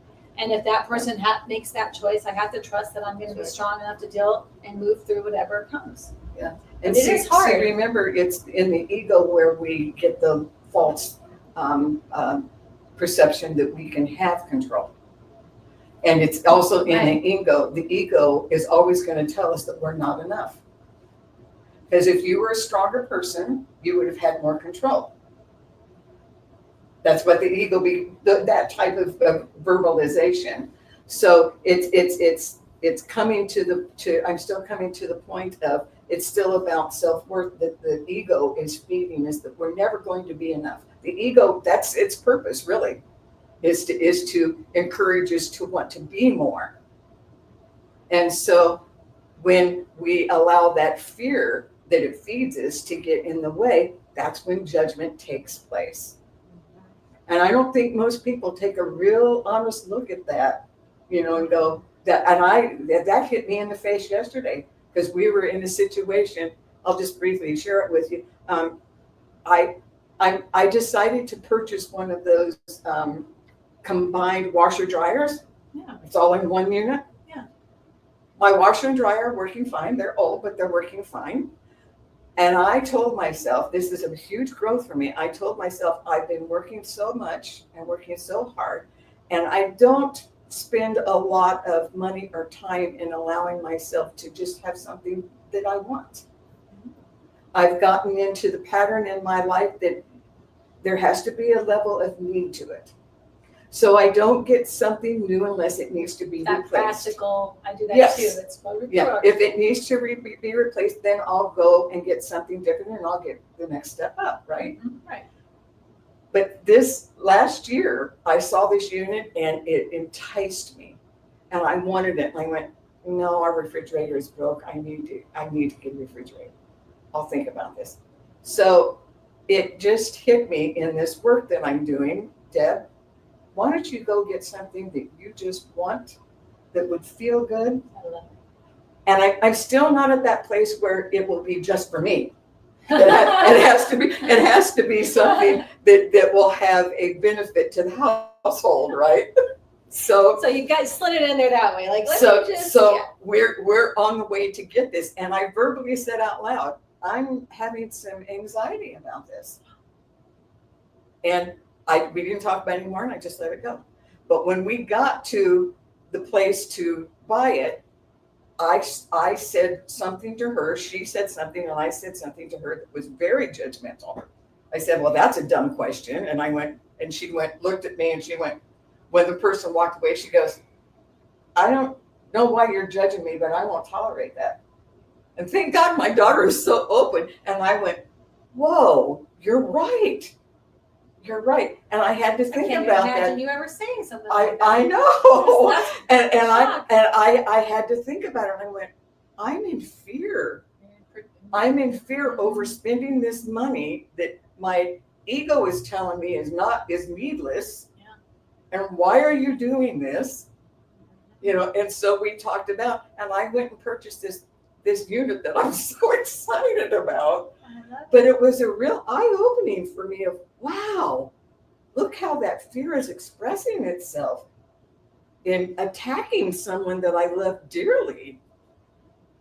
And if that person makes that choice, I have to trust that I'm going to be strong enough to deal and move through whatever comes. Yeah. And it is hard. See, remember, it's in the ego where we get the false perception that we can have control. And it's also in the ego. The ego is always going to tell us that we're not enough. Because if you were a stronger person, you would have had more control. That's what the ego that type of verbalization. So it's coming I'm still coming to the point of it's still about self-worth that the ego is feeding us that we're never going to be enough. The ego, that's its purpose really, is to encourage us to want to be more. And so when we allow that fear that it feeds us to get in the way, that's when judgment takes place. And I don't think most people take a real honest look at that, and go that hit me in the face yesterday because we were in a situation. I'll just briefly share it with you. I decided to purchase one of those combined washer dryers. Yeah. It's all in one unit. Yeah. My washer and dryer are working fine. They're old, but they're working fine. And I told myself, this is a huge growth for me. I told myself, I've been working so much and working so hard, and I don't spend a lot of money or time in allowing myself to just have something that I want. I've gotten into the pattern in my life that there has to be a level of need to it. So I don't get something new unless it needs to be that replaced. Practical, I do that Yes. too. It's If it needs to be replaced, then I'll go and get something different and I'll get the next step up, right? Mm-hmm. Right. But this last year, I saw this unit and it enticed me and I wanted it. And I went, no, our refrigerator is broke. I need to get a refrigerator. I'll think about this. So it just hit me in this work that I'm doing, Deb, why don't you go get something that you just want that would feel good. I love And I'm still not at that place where it will be just for me. It has to be something that will have a benefit to the household, right? So you guys slid it in there that way, like let's just. we're on the way to get this, and I verbally said out loud, I'm having some anxiety about this, and we didn't talk about it anymore, and I just let it go. But when we got to the place to buy it, I said something to her, she said something, and I said something to her that was very judgmental. I said, well, that's a dumb question. And I went, and she went, looked at me, and she went, when the person walked away, she goes, I don't know why you're judging me, but I won't tolerate that. And thank God my daughter is so open. And I went, whoa, you're right. You're right. And I had to think I can't about imagine that. you ever saying something like that. I know. That's I had to think about it, and I went, I'm in fear. I'm in fear over spending this money that my ego is telling me is needless. And why are you doing this? And so we talked about, and I went and purchased this unit that I'm so excited about. But it was a real eye-opening for me of, wow, look how that fear is expressing itself in attacking someone that I love dearly.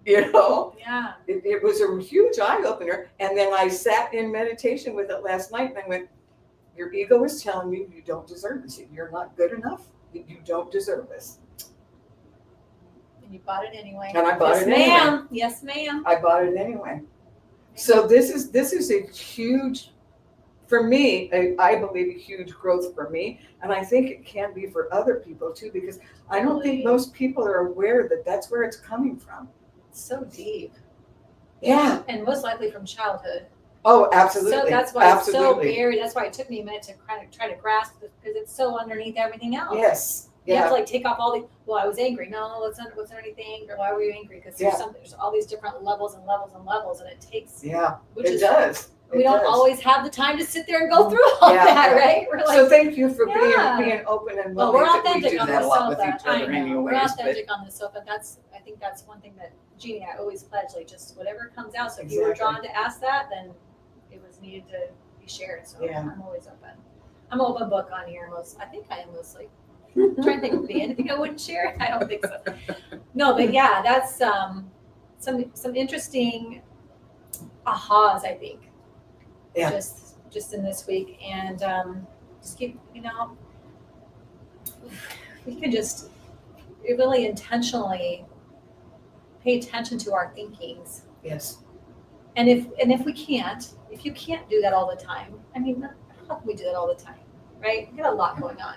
Yeah. It was a huge eye-opener. And then I sat in meditation with it last night, and I went, your ego is telling you you don't deserve this. You're not good enough. You don't deserve this. And you bought it anyway. And I bought it anyway. Ma'am. Yes, ma'am. I bought it anyway. So this is a huge, for me, I believe a huge growth for me. And I think it can be for other people too, because I don't think most people are aware that that's where it's coming from. It's so deep. Yeah. And most likely from childhood. Oh, absolutely. So that's why it's so buried. That's why it took me a minute to kind of try to grasp it, because it's so underneath everything else. Yes. You have Yeah. to like take off all the, well, I was angry. No, what's underneath the anger? Why were you angry? Because there's all these different levels and levels and levels, and it takes, It does. We don't always have the time to sit there and go through all that, right? We're like, so thank you for being open and well, willing. we're authentic We do on that the a lot with sofa. each other anyways, we're authentic on the sofa. I think that's one thing that Jeannie, I always pledge, like just whatever comes out. So if you were drawn to ask that, then it was needed to be shared. So I'm always open. I'm an open book on here. I think I am mostly. I'm trying to think of anything I wouldn't share. I don't think so. No, but yeah, that's some interesting ahas, I think. Yeah. Just in this week, and just keep, we can just really intentionally pay attention to our thinkings. Yes. And if you can't do that all the time, I mean, how can we do that all the time, right? We got a lot going on.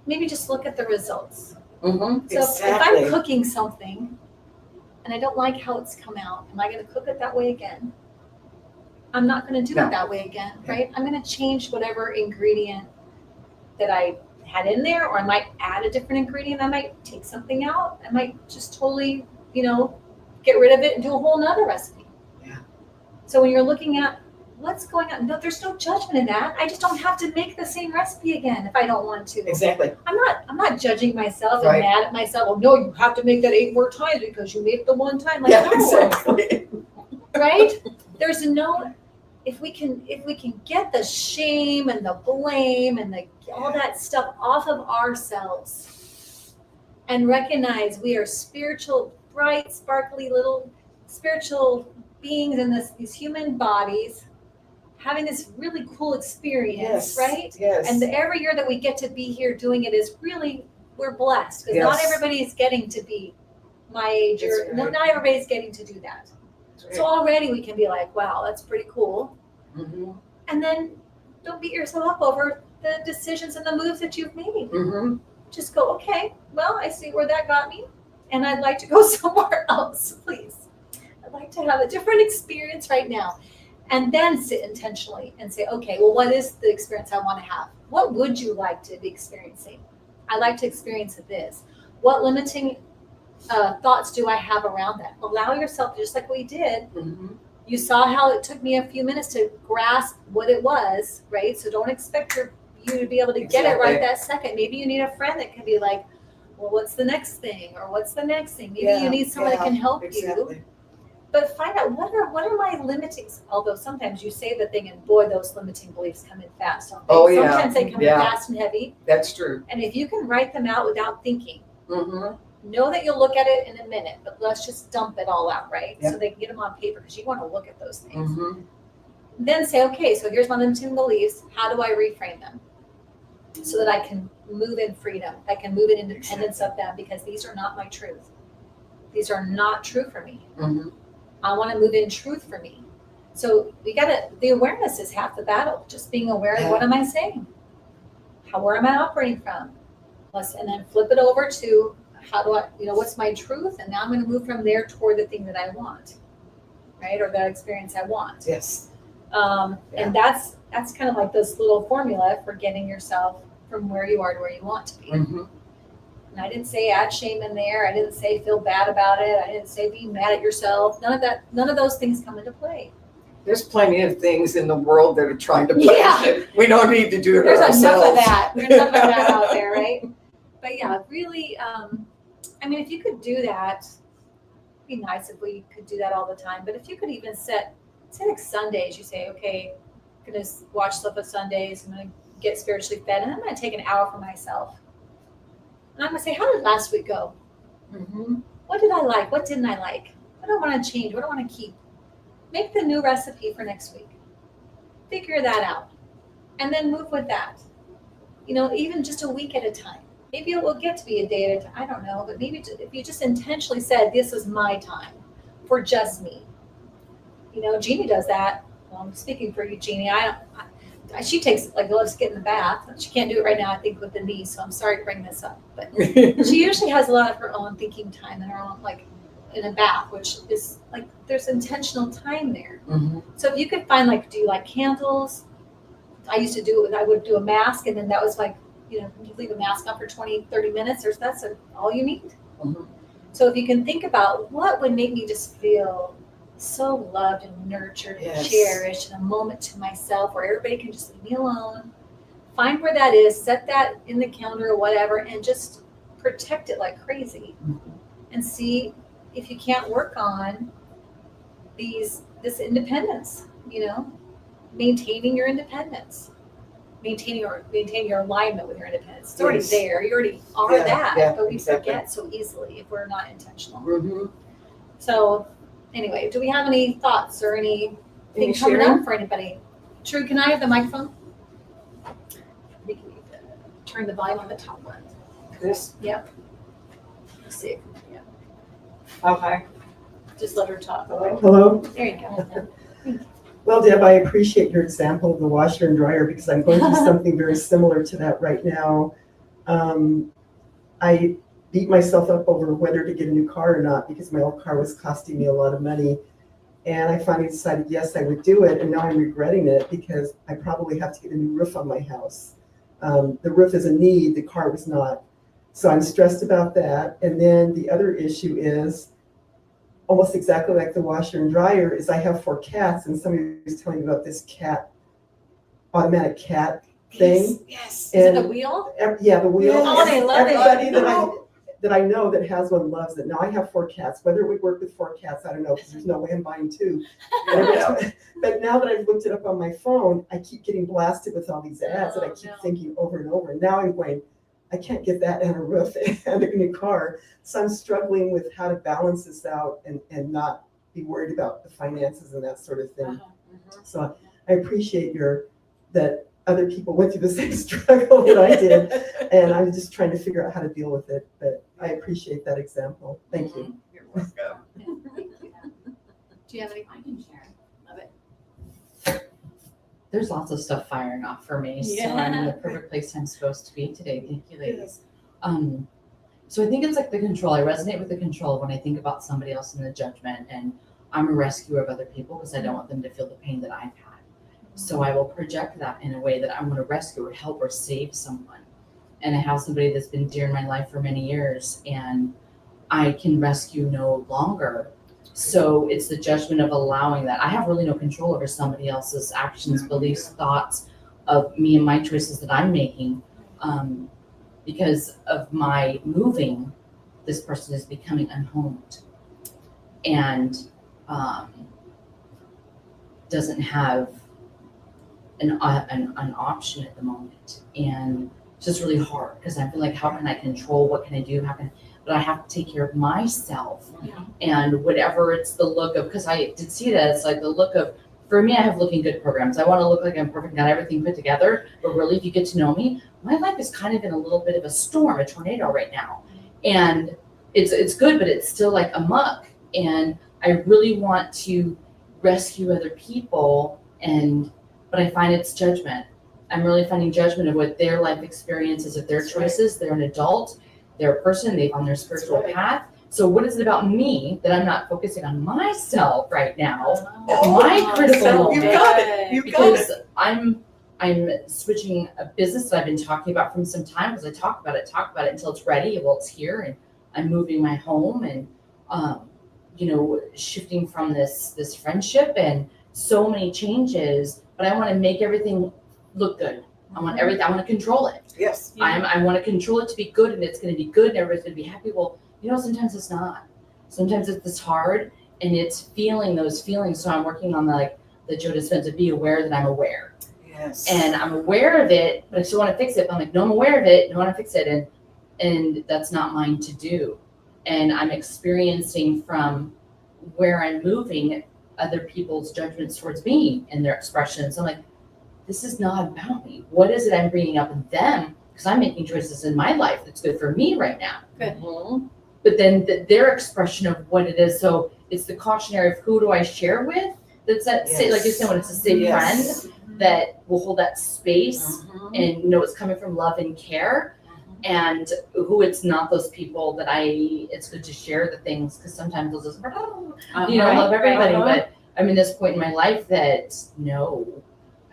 Maybe just look at the results. Mm-hmm. So if I'm cooking something and I don't like how it's come out, am I going to cook it that way again? I'm not going to do it that way again, right? I'm going to change whatever ingredient that I had in there, or I might add a different ingredient. I might take something out. I might just totally, get rid of it and do a whole nother recipe. Yeah. So when you're looking at what's going on, no, there's no judgment in that. I just don't have to make the same recipe again if I don't want to. Exactly. I'm not judging myself and mad at myself. Oh no, you have to make that 8 more times because you made it the one time. Like, no. Exactly. Right? There's no, if we can get the shame and the blame and all that stuff off of ourselves and recognize we are spiritual, bright, sparkly little spiritual beings in these human bodies having this really cool experience, right? Yes. And every year that we get to be here doing it is really, we're blessed, because not everybody is getting to be my age, or not everybody's getting to do that. Right. So already we can be like, wow, that's pretty cool. Mm-hmm. And then don't beat yourself up over the decisions and the moves that you've made. Mm-hmm. Just go, okay, well, I see where that got me, and I'd like to go somewhere else, please. I'd like to have a different experience right now. And then sit intentionally and say, okay, well, what is the experience I want to have? What would you like to be experiencing? I like to experience this. What limiting thoughts do I have around that? Allow yourself, just like we did. Mm-hmm. You saw how it took me a few minutes to grasp what it was, right? So don't expect you to be able to get it right that second. Maybe you need a friend that can be like, well, what's the next thing? Or what's the next thing? Maybe Yeah, you need someone that can help you. exactly. But find out what are my limiting, although sometimes you say the thing and boy, those limiting beliefs come in fast, don't they? Oh, yeah. Sometimes they come in Yeah. fast and heavy. That's true. And if you can write them out without thinking, Mm-hmm. know that you'll look at it in a minute, but let's just dump it all out, right? Yep. So they can get them on paper because you want to look at those things. Mm-hmm. Then say, okay, so here's my limiting beliefs. How do I reframe them so that I can move in freedom? I can move in independence of them because these are not my truth. These are not true for me. Mm-hmm. I want to move in truth for me. So the awareness is half the battle. Just being aware of what am I saying? Where am I operating from? And then flip it over to how do I, what's my truth? And now I'm going to move from there toward the thing that I want, right? Or that experience I want. Yes. And that's kind of like this little formula for getting yourself from where you are to where you want to be. Mm-hmm. And I didn't say add shame in there. I didn't say feel bad about it. I didn't say be mad at yourself. None of those things come into play. There's plenty of things in the world that are trying to punish Yeah. it. We don't need to do it There's ourselves. enough of that. There's enough of that out there, right? But yeah, really, if you could do that, it'd be nice if we could do that all the time. But if you could even say like Sundays, you say, okay, I'm going to watch stuff on Sundays. I'm going to get spiritually fed. And I'm going to take an hour for myself. And I'm going to say, how did last week go? Mm-hmm. What did I like? What didn't I like? What do I want to change? What do I want to keep? Make the new recipe for next week. Figure that out. And then move with that. Even just a week at a time. Maybe it will get to be a day at a time. I don't know. But maybe if you just intentionally said, this is my time for just me. Jeannie does that. Well, I'm speaking for you, Jeannie. She takes, loves to get in the bath. She can't do it right now, I think, with the knee. So I'm sorry to bring this up. But she usually has a lot of her own thinking time and her own, in a bath, which is there's intentional time there. Mm-hmm. So if you could find do you like candles? I used to do it I would do a mask, and then that was you leave a mask on for 20-30 minutes, that's all you need. Mm-hmm. So if you can think about what would make me just feel so loved and nurtured and cherished, and a moment to myself where everybody can just leave me alone, find where that is, set that in the calendar or whatever, and just protect it like crazy. Mm-hmm. And see if you can't work on this independence, maintaining your independence, maintaining your alignment with your independence. It's already there. You already are that, but we forget so easily if we're not intentional. Mm-hmm. So anyway, do we have any thoughts or anything coming sharing up for anybody? True, can I have the microphone? I think we need to turn the volume on the top one. This. Yep. Let's see. Yeah. How high? Just let her talk. Hello. There you go. Well, Deb, I appreciate your example of the washer and dryer because I'm going through something very similar to that right now. I beat myself up over whether to get a new car or not because my old car was costing me a lot of money. And I finally decided, yes, I would do it. And now I'm regretting it because I probably have to get a new roof on my house. The roof is a need, the car was not. So I'm stressed about that. And then the other issue is almost exactly like the washer and dryer is I have 4 cats, and somebody was telling me about this automatic cat thing. Yes. And Is it a wheel? Yeah, the wheel. Oh, they love it. Everybody that I know that has one loves it. Now I have 4 cats. Whether it would work with 4 cats, I don't know, because there's no way I'm buying 2. But now that I've looked it up on my phone, I keep getting blasted with all these ads that I keep thinking over and over. And now I'm going, I can't get that and a roof and a new car. So I'm struggling with how to balance this out and not be worried about the finances and that sort of thing. So I appreciate that other people went through the same struggle that I did. And I'm just trying to figure out how to deal with it. But I appreciate that example. Thank you. You're welcome. Thank you. Do you have any? I can share. Love it. There's lots of stuff firing off for me, so I'm in the perfect place I'm supposed to be today. Thank you, ladies. So I think it's like the control. I resonate with the control when I think about somebody else in the judgment, and I'm a rescuer of other people because I don't want them to feel the pain that I've had. So I will project that in a way that I'm going to rescue or help or save someone. And I have somebody that's been dear in my life for many years, and I can rescue no longer. So it's the judgment of allowing that. I have really no control over somebody else's actions, beliefs, thoughts of me and my choices that I'm making. because of my moving, this person is becoming unhomed and doesn't have an option at the moment. And it's just really hard because I feel like, how can I control? What can I do? But I have to take care of myself. Yeah. And whatever it's the look of, because I did see that it's like the look of, for me, I have looking good programs. I want to look like I'm perfect, got everything put together. But really, if you get to know me, my life is kind of in a little bit of a storm, a tornado right now. And it's good, but it's still like a muck. And I really want to rescue other people, but I find it's judgment. I'm really finding judgment of what their life experience is, of their choices. They're an adult, they're a person, they're on their spiritual path. So what is it about me that I'm not focusing on myself right now? My critical You moment. got it. You got Because it. I'm switching a business that I've been talking about from some time, because I talk about it until it's ready. Well, it's here, and I'm moving my home, and shifting from this friendship and so many changes. But I want to make everything look good. I want everything. I want to control it. Yes. I want to control it to be good, and it's going to be good, and everybody's going to be happy. Well, sometimes it's not. Sometimes it's hard, and it's feeling those feelings. So I'm working on the Joe Dispenza, be aware that I'm aware. Yes. And I'm aware of it, but I still want to fix it. But I'm like, no, I'm aware of it. I want to fix it, and that's not mine to do. And I'm experiencing from where I'm moving other people's judgments towards me and their expressions. I'm like, this is not about me. What is it I'm bringing up in them? Because I'm making choices in my life that's good for me right now. Good. But then their expression of what it is. So it's the cautionary of who do I share with? That's that, Yes. like you said, when it's a safe Yes. friend that will hold that space and know it's coming from love and care. And who it's not those people that it's good to share the things, because sometimes they'll just, love everybody. But I'm in this point in my life that no,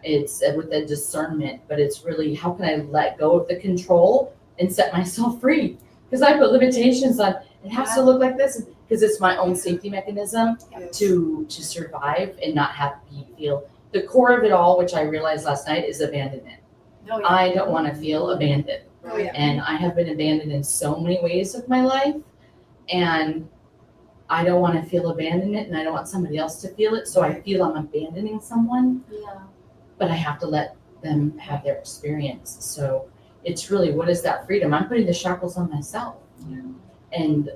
it's with the discernment, but it's really, how can I let go of the control and set myself free? Because I put limitations on, it has to look like this, because it's my own safety mechanism Yes. to survive and not have me feel. The core of it all, which I realized last night, is abandonment. Oh, yeah. I don't want to feel abandoned. Oh, yeah. And I have been abandoned in so many ways of my life, and I don't want to feel abandonment, and I don't want somebody else to feel it. So I feel I'm abandoning someone, Yeah. but I have to let them have their experience. So it's really, what is that freedom? I'm putting the shackles on myself, and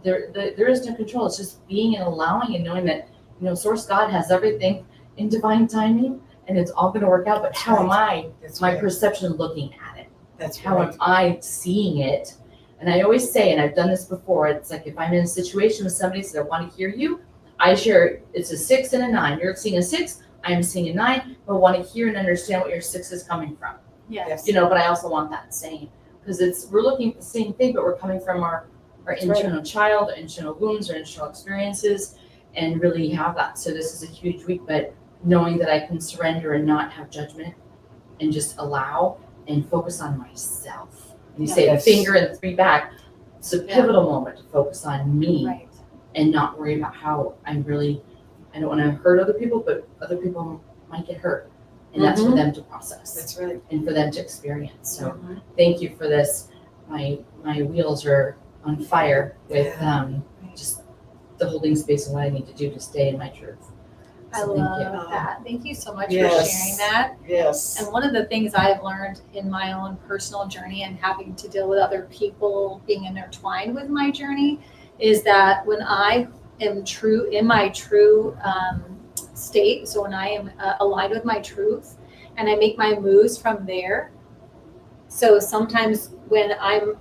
there is no control. It's just being and allowing and knowing that Source God has everything in divine timing, and it's all going to work out. But how am I? That's My right. perception looking at it. That's How right. am I seeing it? And I always say, and I've done this before, it's like if I'm in a situation with somebody says, I want to hear you, I share, it's a 6 and a 9. You're seeing a 6, I'm seeing a 9, but I want to hear and understand what your 6 is coming from. Yes. But I also want that same, because we're looking at the same thing, but we're coming from our internal child, our internal wounds, our internal experiences, and really have that. So this is a huge week, but knowing that I can surrender and not have judgment and just allow and focus on myself. You say Yes. the finger and 3 back. It's a pivotal moment to focus on me Right. and not worry about how I don't want to hurt other people, but other people might get hurt. And that's for them to process That's right. and for them to experience. So thank you for this. My wheels are on fire with just the holding space and what I need to do to stay in my truth. I So thank you. love that. Thank you so much Yes. for sharing that. Yes. And one of the things I've learned in my own personal journey and having to deal with other people being intertwined with my journey is that when I am in my true state, so when I am aligned with my truth and I make my moves from there. So sometimes when I'm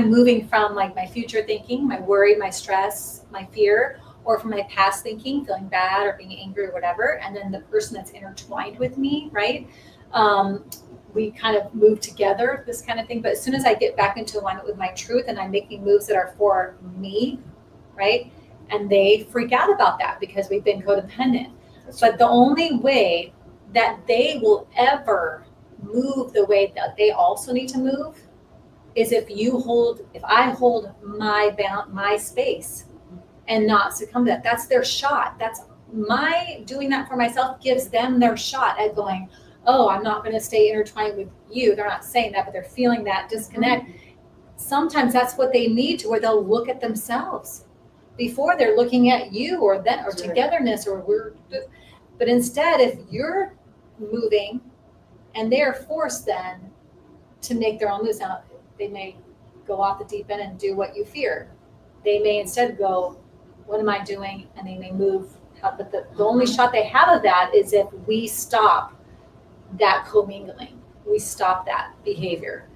moving from like my future thinking, my worry, my stress, my fear, or from my past thinking, feeling bad or being angry or whatever, and then the person that's intertwined with me, right? We kind of move together, this kind of thing. But as soon as I get back into alignment with my truth and I'm making moves that are for me, right? And they freak out about that because we've been codependent. But the only way that they will ever move the way that they also need to move is if I hold my space and not succumb to that. That's their shot. That's my doing that for myself gives them their shot at going, oh, I'm not going to stay intertwined with you. They're not saying that, but they're feeling that disconnect. Sometimes that's what they need to where they'll look at themselves before they're looking at you or that or togetherness but instead, if you're moving and they're forced then to make their own moves, now they may go off the deep end and do what you fear. They may instead go, what am I doing? And they may move. But the only shot they have of that is if we stop that commingling. We stop that behavior.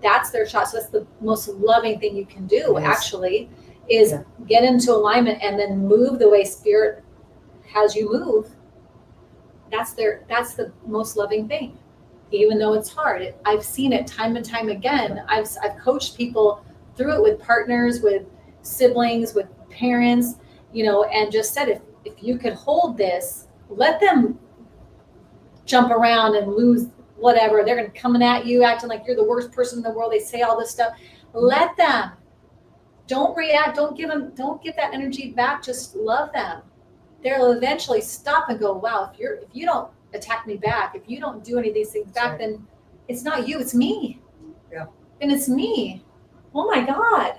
That's their shot. So that's the most loving thing you can do, actually, is get into alignment and then move the way Spirit has you move. That's the most loving thing, even though it's hard. I've seen it time and time again. I've coached people through it with partners, with siblings, with parents, and just said, if you could hold this, let them jump around and lose whatever. They're going to come at you acting like you're the worst person in the world. They say all this stuff. Let them. Don't react. Don't give that energy back. Just love them. They'll eventually stop and go, wow, if you don't attack me back, if you don't do any of these things back, then it's not you, it's me. Yeah. And it's me. Oh my God.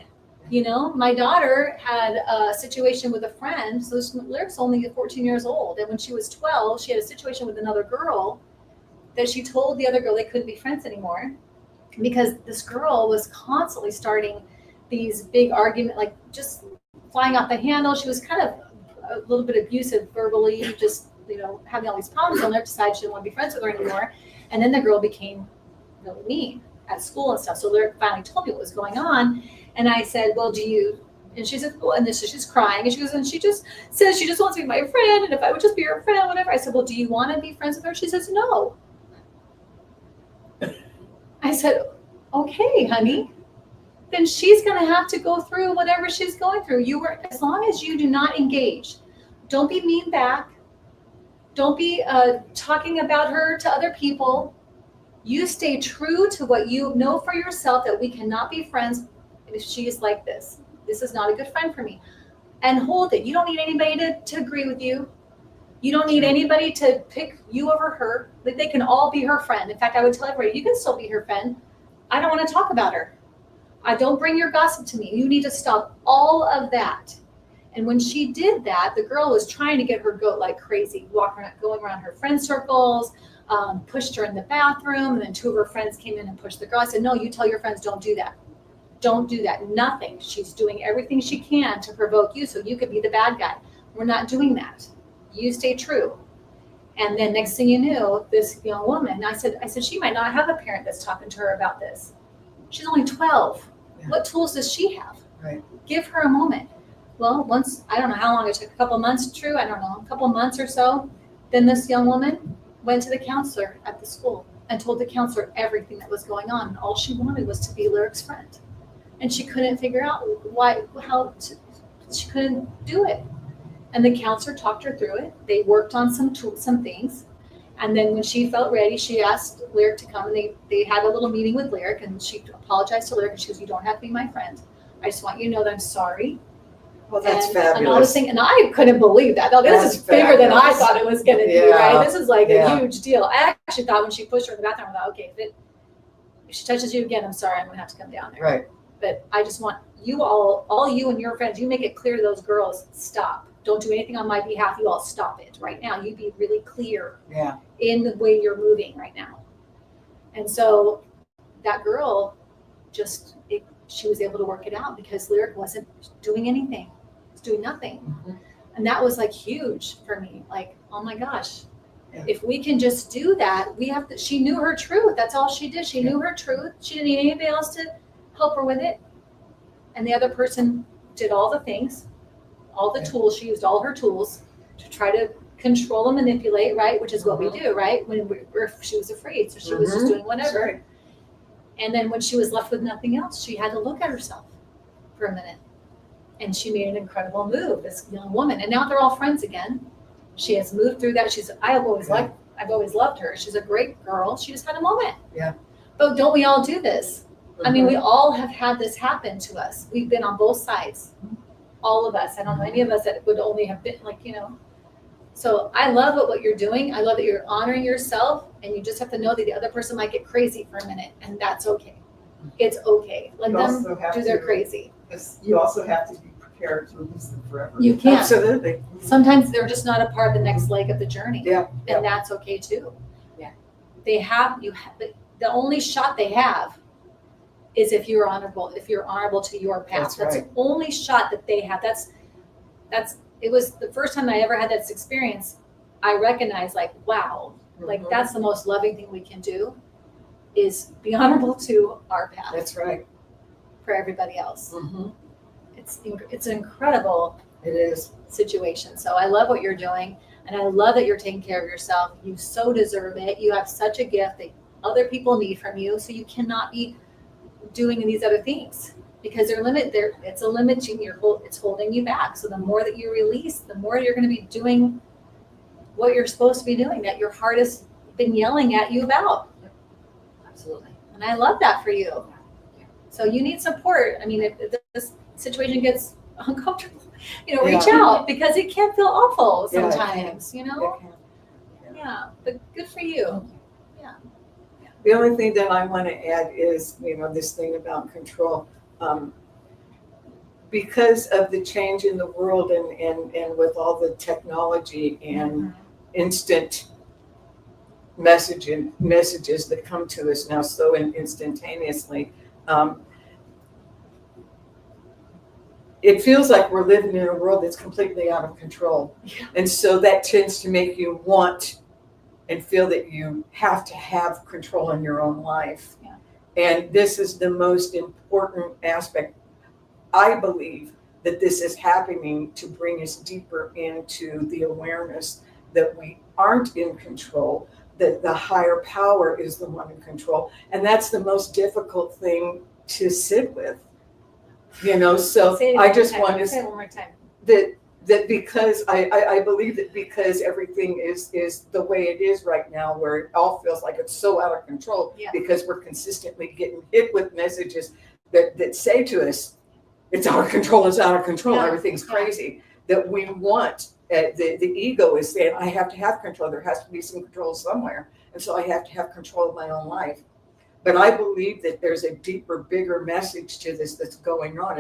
My daughter had a situation with a friend. So Lyric's only 14 years old. And when she was 12, she had a situation with another girl that she told the other girl they couldn't be friends anymore because this girl was constantly starting these big arguments, like just flying off the handle. She was kind of a little bit abusive verbally, just, having all these problems. And Lyric decided she didn't want to be friends with her anymore. And then the girl became really mean at school and stuff. So Lyric finally told me what was going on. And I said, well, and she said, well, and this, she's crying. And she goes, and she just says she just wants to be my friend. And if I would just be her friend, whatever. I said, well, do you want to be friends with her? She says, no. I said, okay, honey. Then she's going to have to go through whatever she's going through. As long as you do not engage, don't be mean back. Don't be talking about her to other people. You stay true to what you know for yourself, that we cannot be friends if she is like this. This is not a good friend for me. And hold it. You don't need anybody to agree with you. You don't need anybody to pick you over her. They can all be her friend. In fact, I would tell everybody, you can still be her friend. I don't want to talk about her. I don't bring your gossip to me. You need to stop all of that. And when she did that, the girl was trying to get her goat like crazy, going around her friend circles, pushed her in the bathroom, and then two of her friends came in and pushed the girl. I said, no, you tell your friends, don't do that. Don't do that. Nothing. She's doing everything she can to provoke you so you could be the bad guy. We're not doing that. You stay true. And then next thing you knew, this young woman, I said, she might not have a parent that's talking to her about this. She's only 12. Yeah. What tools does she have? Right. Give her a moment. Well, I don't know how long it took, a couple months, True, I don't know, a couple months or so. Then this young woman went to the counselor at the school and told the counselor everything that was going on. And all she wanted was to be Lyric's friend. And she couldn't figure out she couldn't do it. And the counselor talked her through it. They worked on some things. And then when she felt ready, she asked Lyric to come, and they had a little meeting with Lyric, and she apologized to Lyric, and she goes, you don't have to be my friend. I just want you to know that I'm sorry. Well, that's fabulous. And all this thing, and I couldn't believe that. No, this is bigger than I thought it was going to be, right? This is like a huge deal. I actually thought when she pushed her in the bathroom, I thought, okay, if she touches you again, I'm sorry, I'm going to have to come down there. Right. But I just want you all you and your friends, you make it clear to those girls, stop. Don't do anything on my behalf. You all stop it right now. You be really clear in the way you're moving right now. And so that girl she was able to work it out because Lyric wasn't doing anything. He was doing nothing. Mm-hmm. And that was like huge for me. Like, oh my gosh, if we can just do that, she knew her truth. That's all she did. She knew her truth. She didn't need anybody else to help her with it. And the other person did all the things, all the tools. She used all her tools to try to control and manipulate, right? Which is what we do, right? She was afraid. So she was just doing whatever. Right. And then when she was left with nothing else, she had to look at herself for a minute. And she made an incredible move, this young woman. And now they're all friends again. She has moved through that. I've always loved her. She's a great girl. She just had a moment. Yeah. But don't we all do this? I mean, we all have had this happen to us. We've been on both sides. All of us. I don't know any of us that would only have been So I love what you're doing. I love that you're honoring yourself, and you just have to know that the other person might get crazy for a minute, and that's okay. It's okay. Let You them also have do their to- crazy. You also have to be prepared to lose them forever. You can't. Absolutely. Sometimes they're just not a part of the next leg of the journey. Yeah. And that's okay too. Yeah. The only shot they have is if you're honorable to your path. That's the only shot that they have. It was the first time I ever had that experience. I recognized, like, wow, like Mhm. that's the most loving thing we can do, is be honorable to our path That's right. for everybody else. Mhm. It's an incredible It is. situation. So I love what you're doing, and I love that you're taking care of yourself. You so deserve it. You have such a gift that other people need from you, so you cannot be doing these other things because it's a limiting, it's holding you back. So the more that you release, the more you're going to be doing what you're supposed to be doing, that your heart has been yelling at you about. Absolutely. And I love that for you. So you need support. I mean, if this situation gets uncomfortable, reach out, because it can feel awful Yeah, it sometimes, It can. Yeah, but good for you. The only thing that I want to add is, this thing about control. Because of the change in the world and with all the technology and instant messages that come to us now so instantaneously, it feels like we're living in a world that's completely out of control. Yeah. And so that tends to make you want and feel that you have to have control in your own life. Yeah. And this is the most important aspect. I believe that this is happening to bring us deeper into the awareness that we aren't in control, that the higher power is the one in control. And that's the most difficult thing to sit with. So Say it I one just more want time. to Say it one more time. that because I believe that because everything is the way it is right now, where it all feels like it's so out of control, Yeah. because we're consistently getting hit with messages that say to us, it's out of control, Yeah. everything's Yeah. crazy, that we want, the ego is saying, I have to have control, there has to be some control somewhere, and so I have to have control of my own life. But I believe that there's a deeper, bigger message to this that's going on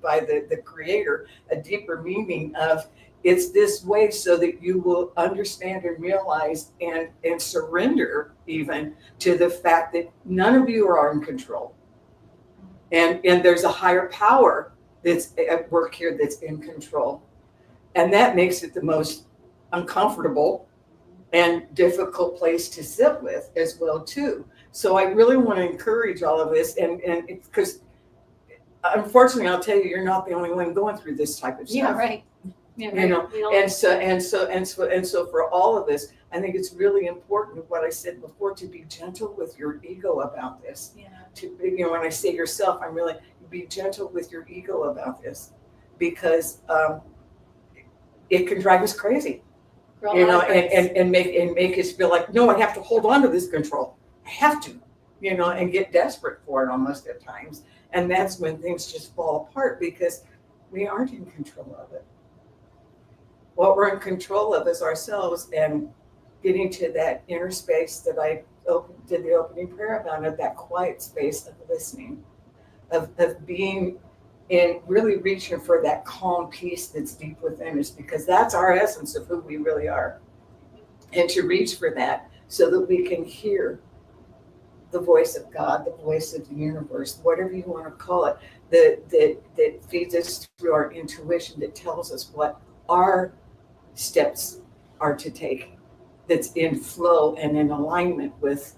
by the creator, a deeper meaning of it's this way so that you will understand and realize and surrender even to the fact that none of you are in control. And there's a higher power that's at work here that's in control. And that makes it the most uncomfortable and difficult place to sit with as well too. So I really want to encourage all of this, and because unfortunately, I'll tell you, you're not the only one going through this type of stuff. Yeah, right. Yeah, right. We all- And so for all of this, I think it's really important what I said before, to be gentle with your ego about this. Yeah. When I say yourself, I'm really be gentle with your ego about this, because it can drive us crazy. We're all out of grace. And make us feel like, no, I have to hold on to this control. I have to, and get desperate for it almost at times. And that's when things just fall apart, because we aren't in control of it. What we're in control of is ourselves, and getting to that inner space that I did the opening prayer about, of that quiet space of listening, of being in, really reaching for that calm peace that's deep within us, because that's our essence of who we really are. And to reach for that so that we can hear the voice of God, the voice of the universe, whatever you want to call it, that feeds us through our intuition, that tells us what our steps are to take, that's in flow and in alignment with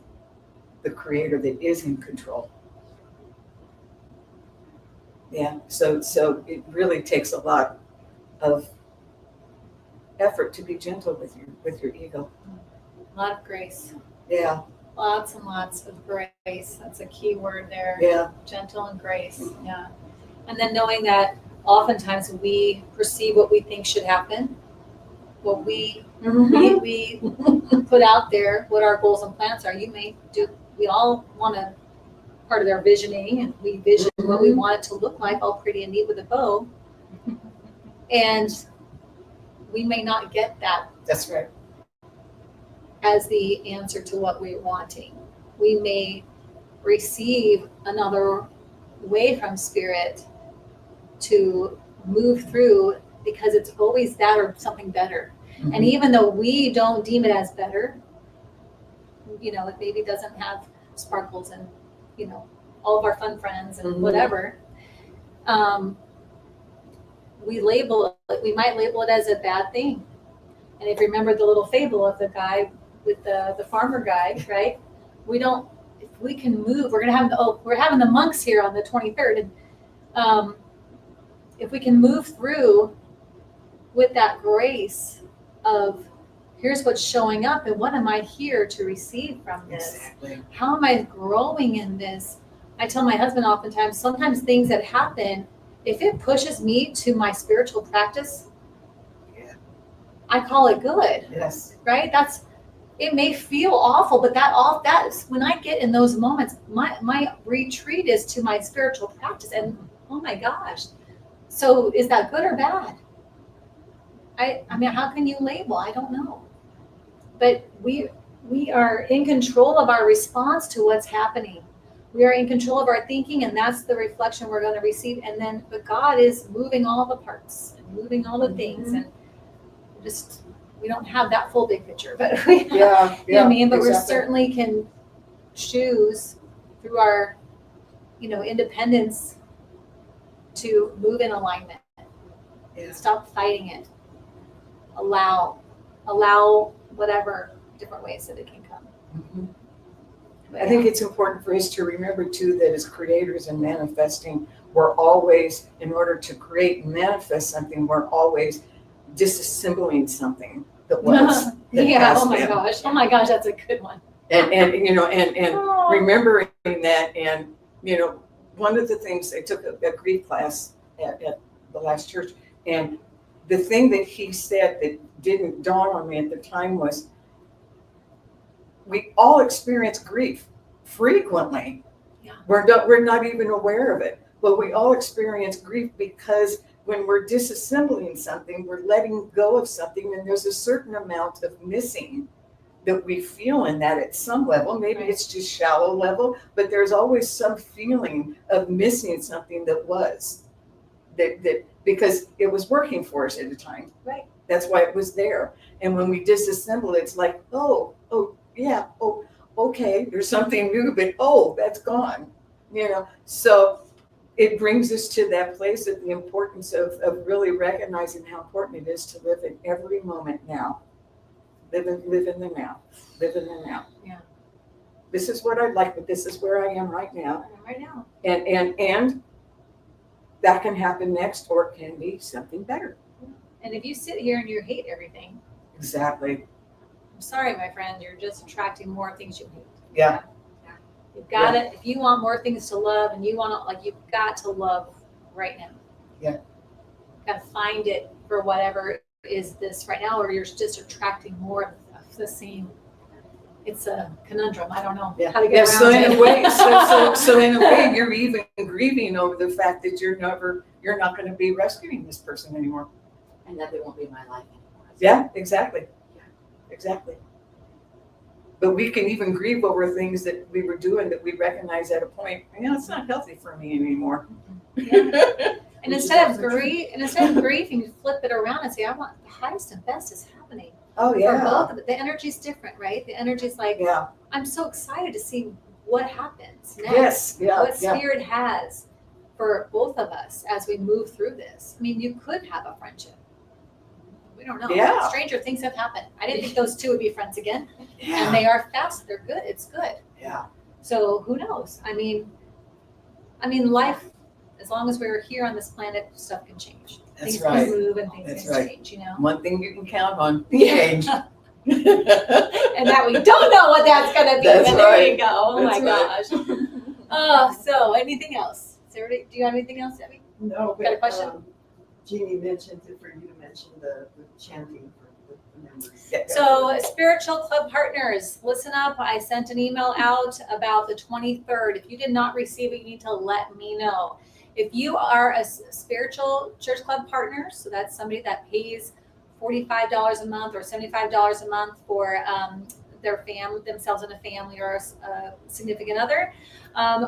the creator that is in control. Yeah, so it really takes a lot of effort to be gentle with your ego. A lot of grace. Yeah, Lots and lots of grace. That's a key word there. yeah, Gentle and grace. Yeah. And then knowing that oftentimes we perceive what we think should happen, what we put out there, what our goals and plans are. We all want to, part of our visioning, and we vision what we want it to look like, all pretty and neat with a bow. And we may not get that That's right. as the answer to what we're wanting. We may receive another way from Spirit to move through, because it's always that or something better. Mm-hmm. And even though we don't deem it as better, it maybe doesn't have sparkles and, all of our fun friends and Mhm. whatever, we might label it as a bad thing. And if you remember the little fable of the guy with the farmer guy, right? If we can move, we're having the monks here on the 23rd. And if we can move through with that grace of, here's what's showing up and what am I here to receive from this? Exactly. How am I growing in this? I tell my husband oftentimes, sometimes things that happen, if it pushes me to my spiritual practice, Yeah. I call it good, Yes. right? It may feel awful, but that is when I get in those moments, my retreat is to my spiritual practice. And oh my gosh. So is that good or bad? I mean, how can you label? I don't know. But we are in control of our response to what's happening. We are in control of our thinking, and that's the reflection we're going to receive. And then, but God is moving all the parts and moving all the things, and just, we don't have that full big picture, but we, Yeah. you know what I mean? But we exactly. certainly can choose through our, independence to move in alignment. Yeah. Stop fighting it. Allow whatever different ways that it can come. Mhm. I think it's important for us to remember too that as creators and manifesting, we're always, in order to create and manifest something, we're always disassembling something that was. That Yeah. has Oh my been. gosh. Oh my gosh. That's a good one. And Oh. remembering that, and one of the things, I took a grief class at the last church, and the thing that he said that didn't dawn on me at the time was, we all experience grief frequently. Yeah. We're not even aware of it, but we all experience grief because when we're disassembling something, we're letting go of something, and there's a certain amount of missing that we feel in that at some level. Maybe Right. it's just shallow level, but there's always some feeling of missing something that because it was working for us at the time. Right. That's why it was there. And when we disassemble it, it's like, oh, yeah, okay, there's something new, but that's gone. So it brings us to that place of the importance of really recognizing how important it is to live in every moment now. Live in the now. Live in the now. Yeah. This is what I'd like, but this is where I am right now. Right now. And that can happen next, or it can be something better. And if you sit here and you hate everything, Exactly. I'm sorry, my friend, you're just attracting more things you hate. Yeah. You've got it. If you want more things to love, and you want to, you've got to love right now. Yeah. You've got to find it for whatever is this right now, or you're just attracting more of the same. It's a conundrum. I don't know how to get around so it. in a way, so in a way, you're even grieving over the fact that you're not going to be rescuing this person anymore. And that they won't be in my life anymore. Yeah, exactly. Exactly. But we can even grieve over things that we were doing that we recognize at a point, it's not healthy for me anymore. Yeah. And instead of grieving, you flip it around and say, I want the highest and best is happening. Oh For yeah. both of it. The energy's different, right? The energy's like, Yeah. I'm so excited to see what happens next. Yes. Yeah. What Yeah. Spirit has for both of us as we move through this. I mean, you could have a friendship. We don't know. Yeah. Stranger things have happened. I didn't think those two would be friends again. And Yeah. they are fast. They're good. It's good. Yeah. So who knows? I mean, life, as long as we're here on this planet, stuff can change. That's Things right. can move and things That's can right. change, One thing you can count on: Yeah. change. And that we don't know what that's going to be. That's And there right. you go. Oh That's my gosh. So anything else? Do you have anything else, Debbie? No, Got a but question? Jeannie mentioned it for you to mention the chanting for the members. So spiritual club partners, listen up. I sent an email out about the 23rd. If you did not receive it, you need to let me know. If you are a spiritual church club partner, so that's somebody that pays $45 a month or $75 a month for themselves and a family or a significant other.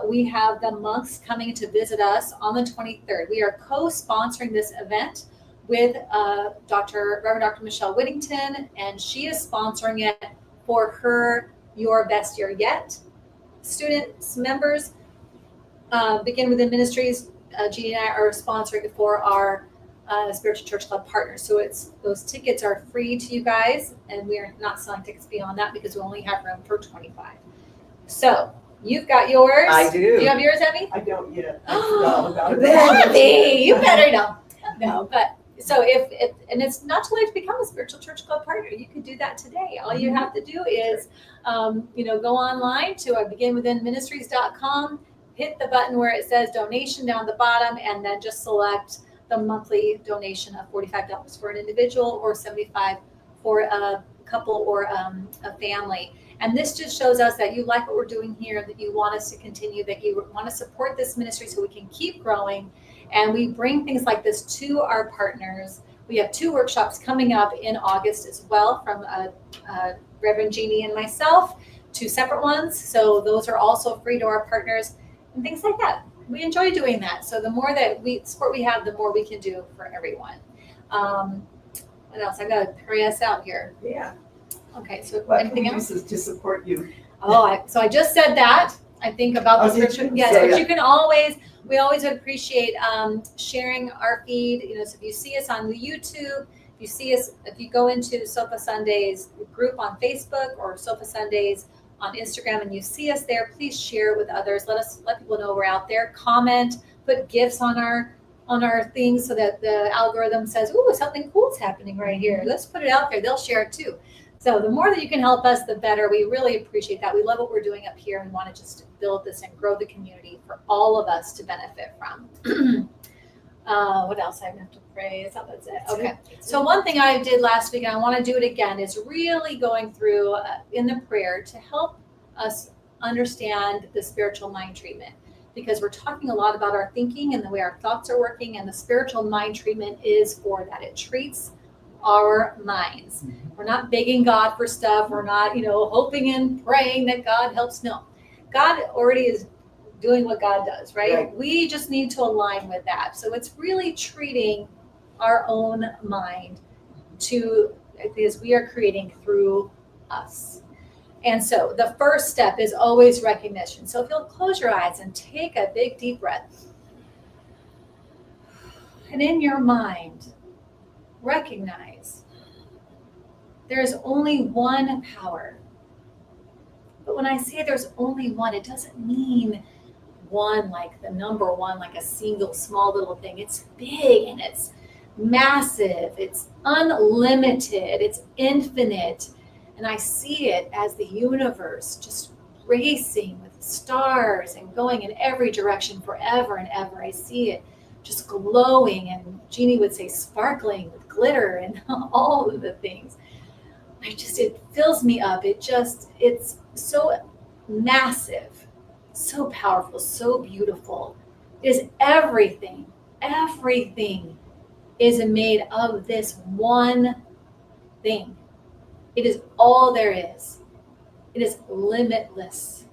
We have the monks coming to visit us on the 23rd. We are co-sponsoring this event with Reverend Dr. Michelle Whittington, and she is sponsoring it for her Your Best Year Yet students, members. Begin Within Ministries, Jeannie and I are sponsoring it for our Spiritual Church Club partners. So those tickets are free to you guys, and we are not selling tickets beyond that because we only have room for 25. So you've got yours. I do. Do you have yours, Emmy? I don't yet. I forgot all about it. Emmy, you better know. No, but so if and it's not too late to become a Spiritual Church Club partner. You can do that today. All you have to do is, go online to beginwithinministries.com, hit the button where it says donation down the bottom, and then just select the monthly donation of $45 for an individual or $75 for a couple or a family. And this just shows us that you like what we're doing here, that you want us to continue, that you want to support this ministry so we can keep growing. And we bring things like this to our partners. We have 2 workshops coming up in August as well from Reverend Jeannie and myself, 2 separate ones. So those are also free to our partners and things like that. We enjoy doing that. So the more that support we have, the more we can do for everyone. What else? I got to hurry us out here. Yeah. Okay, so What anything can we else? use to support you? So I just said that. I think about the did scripture. you? Yes, Sorry. but we always would appreciate sharing our feed. So if you see us on the YouTube, if you go into Sofa Sundays group on Facebook or Sofa Sundays on Instagram and you see us there, please share it with others. Let people know we're out there. Comment, put gifts on our things so that the algorithm says, "Ooh, something cool's happening right here. Let's put it out there." They'll share it too. So the more that you can help us, the better. We really appreciate that. We love what we're doing up here and want to just build this and grow the community for all of us to benefit from. What else I have to pray? That's it. Okay. So one thing I did last week, and I want to do it again, is really going through in the prayer to help us understand the spiritual mind treatment. Because we're talking a lot about our thinking and the way our thoughts are working, and the spiritual mind treatment is for that. It treats our minds. We're not begging God for stuff. We're not, hoping and praying that God helps. No, God already is doing what God does, right? We just need to align with that. So it's really treating our own mind because we are creating through us. And so the first step is always recognition. So if you'll close your eyes and take a big deep breath, and in your mind, recognize there's only one power. But when I say there's only one, it doesn't mean one like the number one, like a single small little thing. It's big and it's massive. It's unlimited. It's infinite. And I see it as the universe just racing with stars and going in every direction forever and ever. I see it just glowing, and Jeannie would say sparkling with glitter and all of the things. It fills me up. It's so massive, so powerful, so beautiful. It is everything. Everything is made of this one thing. It is all there is. It is limitless.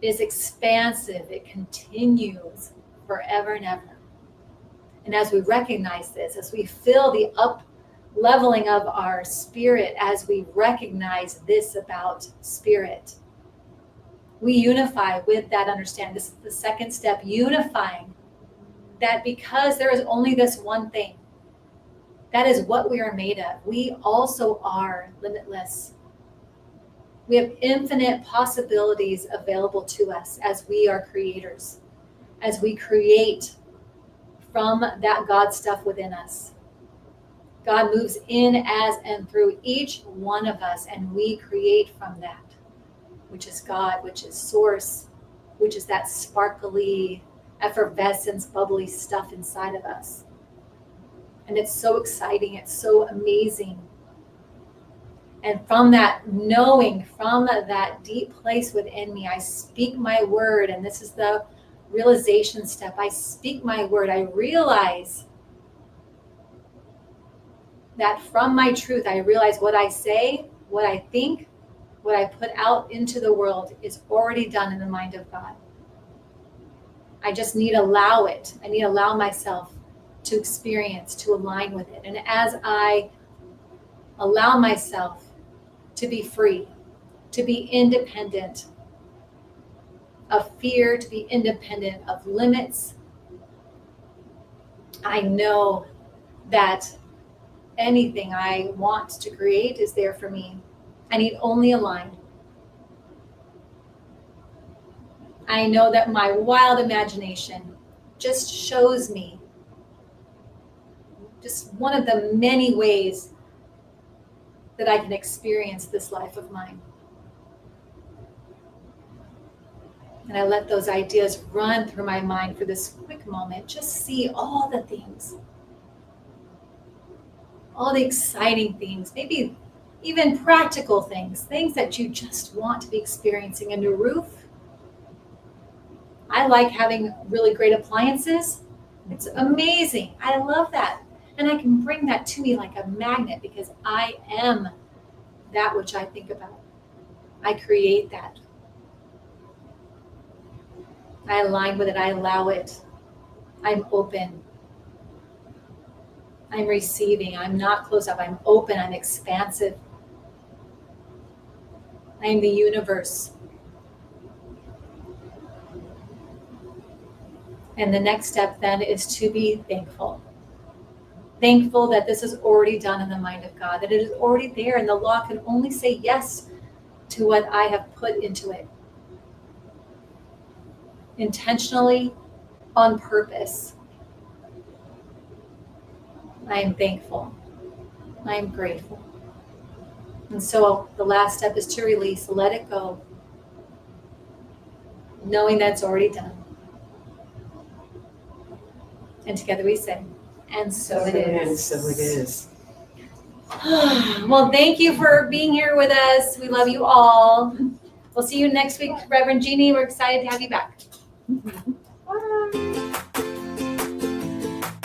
It is expansive. It continues forever and ever. And as we recognize this, as we feel the up leveling of our spirit, as we recognize this about spirit, we unify with that understanding. This is the second step, unifying that because there is only this one thing. That is what we are made of. We also are limitless. We have infinite possibilities available to us as we are creators, as we create from that God stuff within us. God moves in, as, and through each one of us, and we create from that, which is God, which is source, which is that sparkly, effervescence, bubbly stuff inside of us. And it's so exciting. It's so amazing. And from that knowing, from that deep place within me, I speak my word. And this is the realization step. I speak my word. I realize that from my truth, I realize what I say, what I think, what I put out into the world is already done in the mind of God. I just need to allow it. I need to allow myself to experience, to align with it. And as I allow myself to be free, to be independent of fear, to be independent of limits, I know that anything I want to create is there for me. I need only align. I know that my wild imagination just shows me just one of the many ways that I can experience this life of mine. And I let those ideas run through my mind for this quick moment. Just see all the things, all the exciting things, maybe even practical things, things that you just want to be experiencing. A new roof. I like having really great appliances. It's amazing. I love that. And I can bring that to me like a magnet because I am that which I think about. I create that. I align with it. I allow it. I'm open. I'm receiving. I'm not closed up. I'm open. I'm expansive. I am the universe. And the next step then is to be thankful. Thankful that this is already done in the mind of God, that it is already there, and the law can only say yes to what I have put into it. Intentionally, on purpose. I am thankful. I am grateful. And so the last step is to release, let it go, knowing that it's already done. And together we say, and so it is. And so it is. Well, thank you for being here with us. We love you all. We'll see you next week, Reverend Jeannie. We're excited to have you back.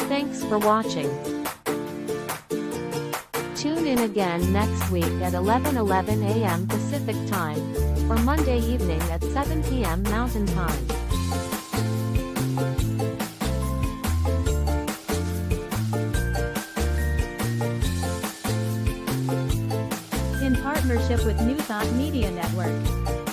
Thanks for watching. Tune in again next week at 11:11 a.m. Pacific Time, or Monday evening at 7 p.m. Mountain Time. In partnership with New Thought Media Network.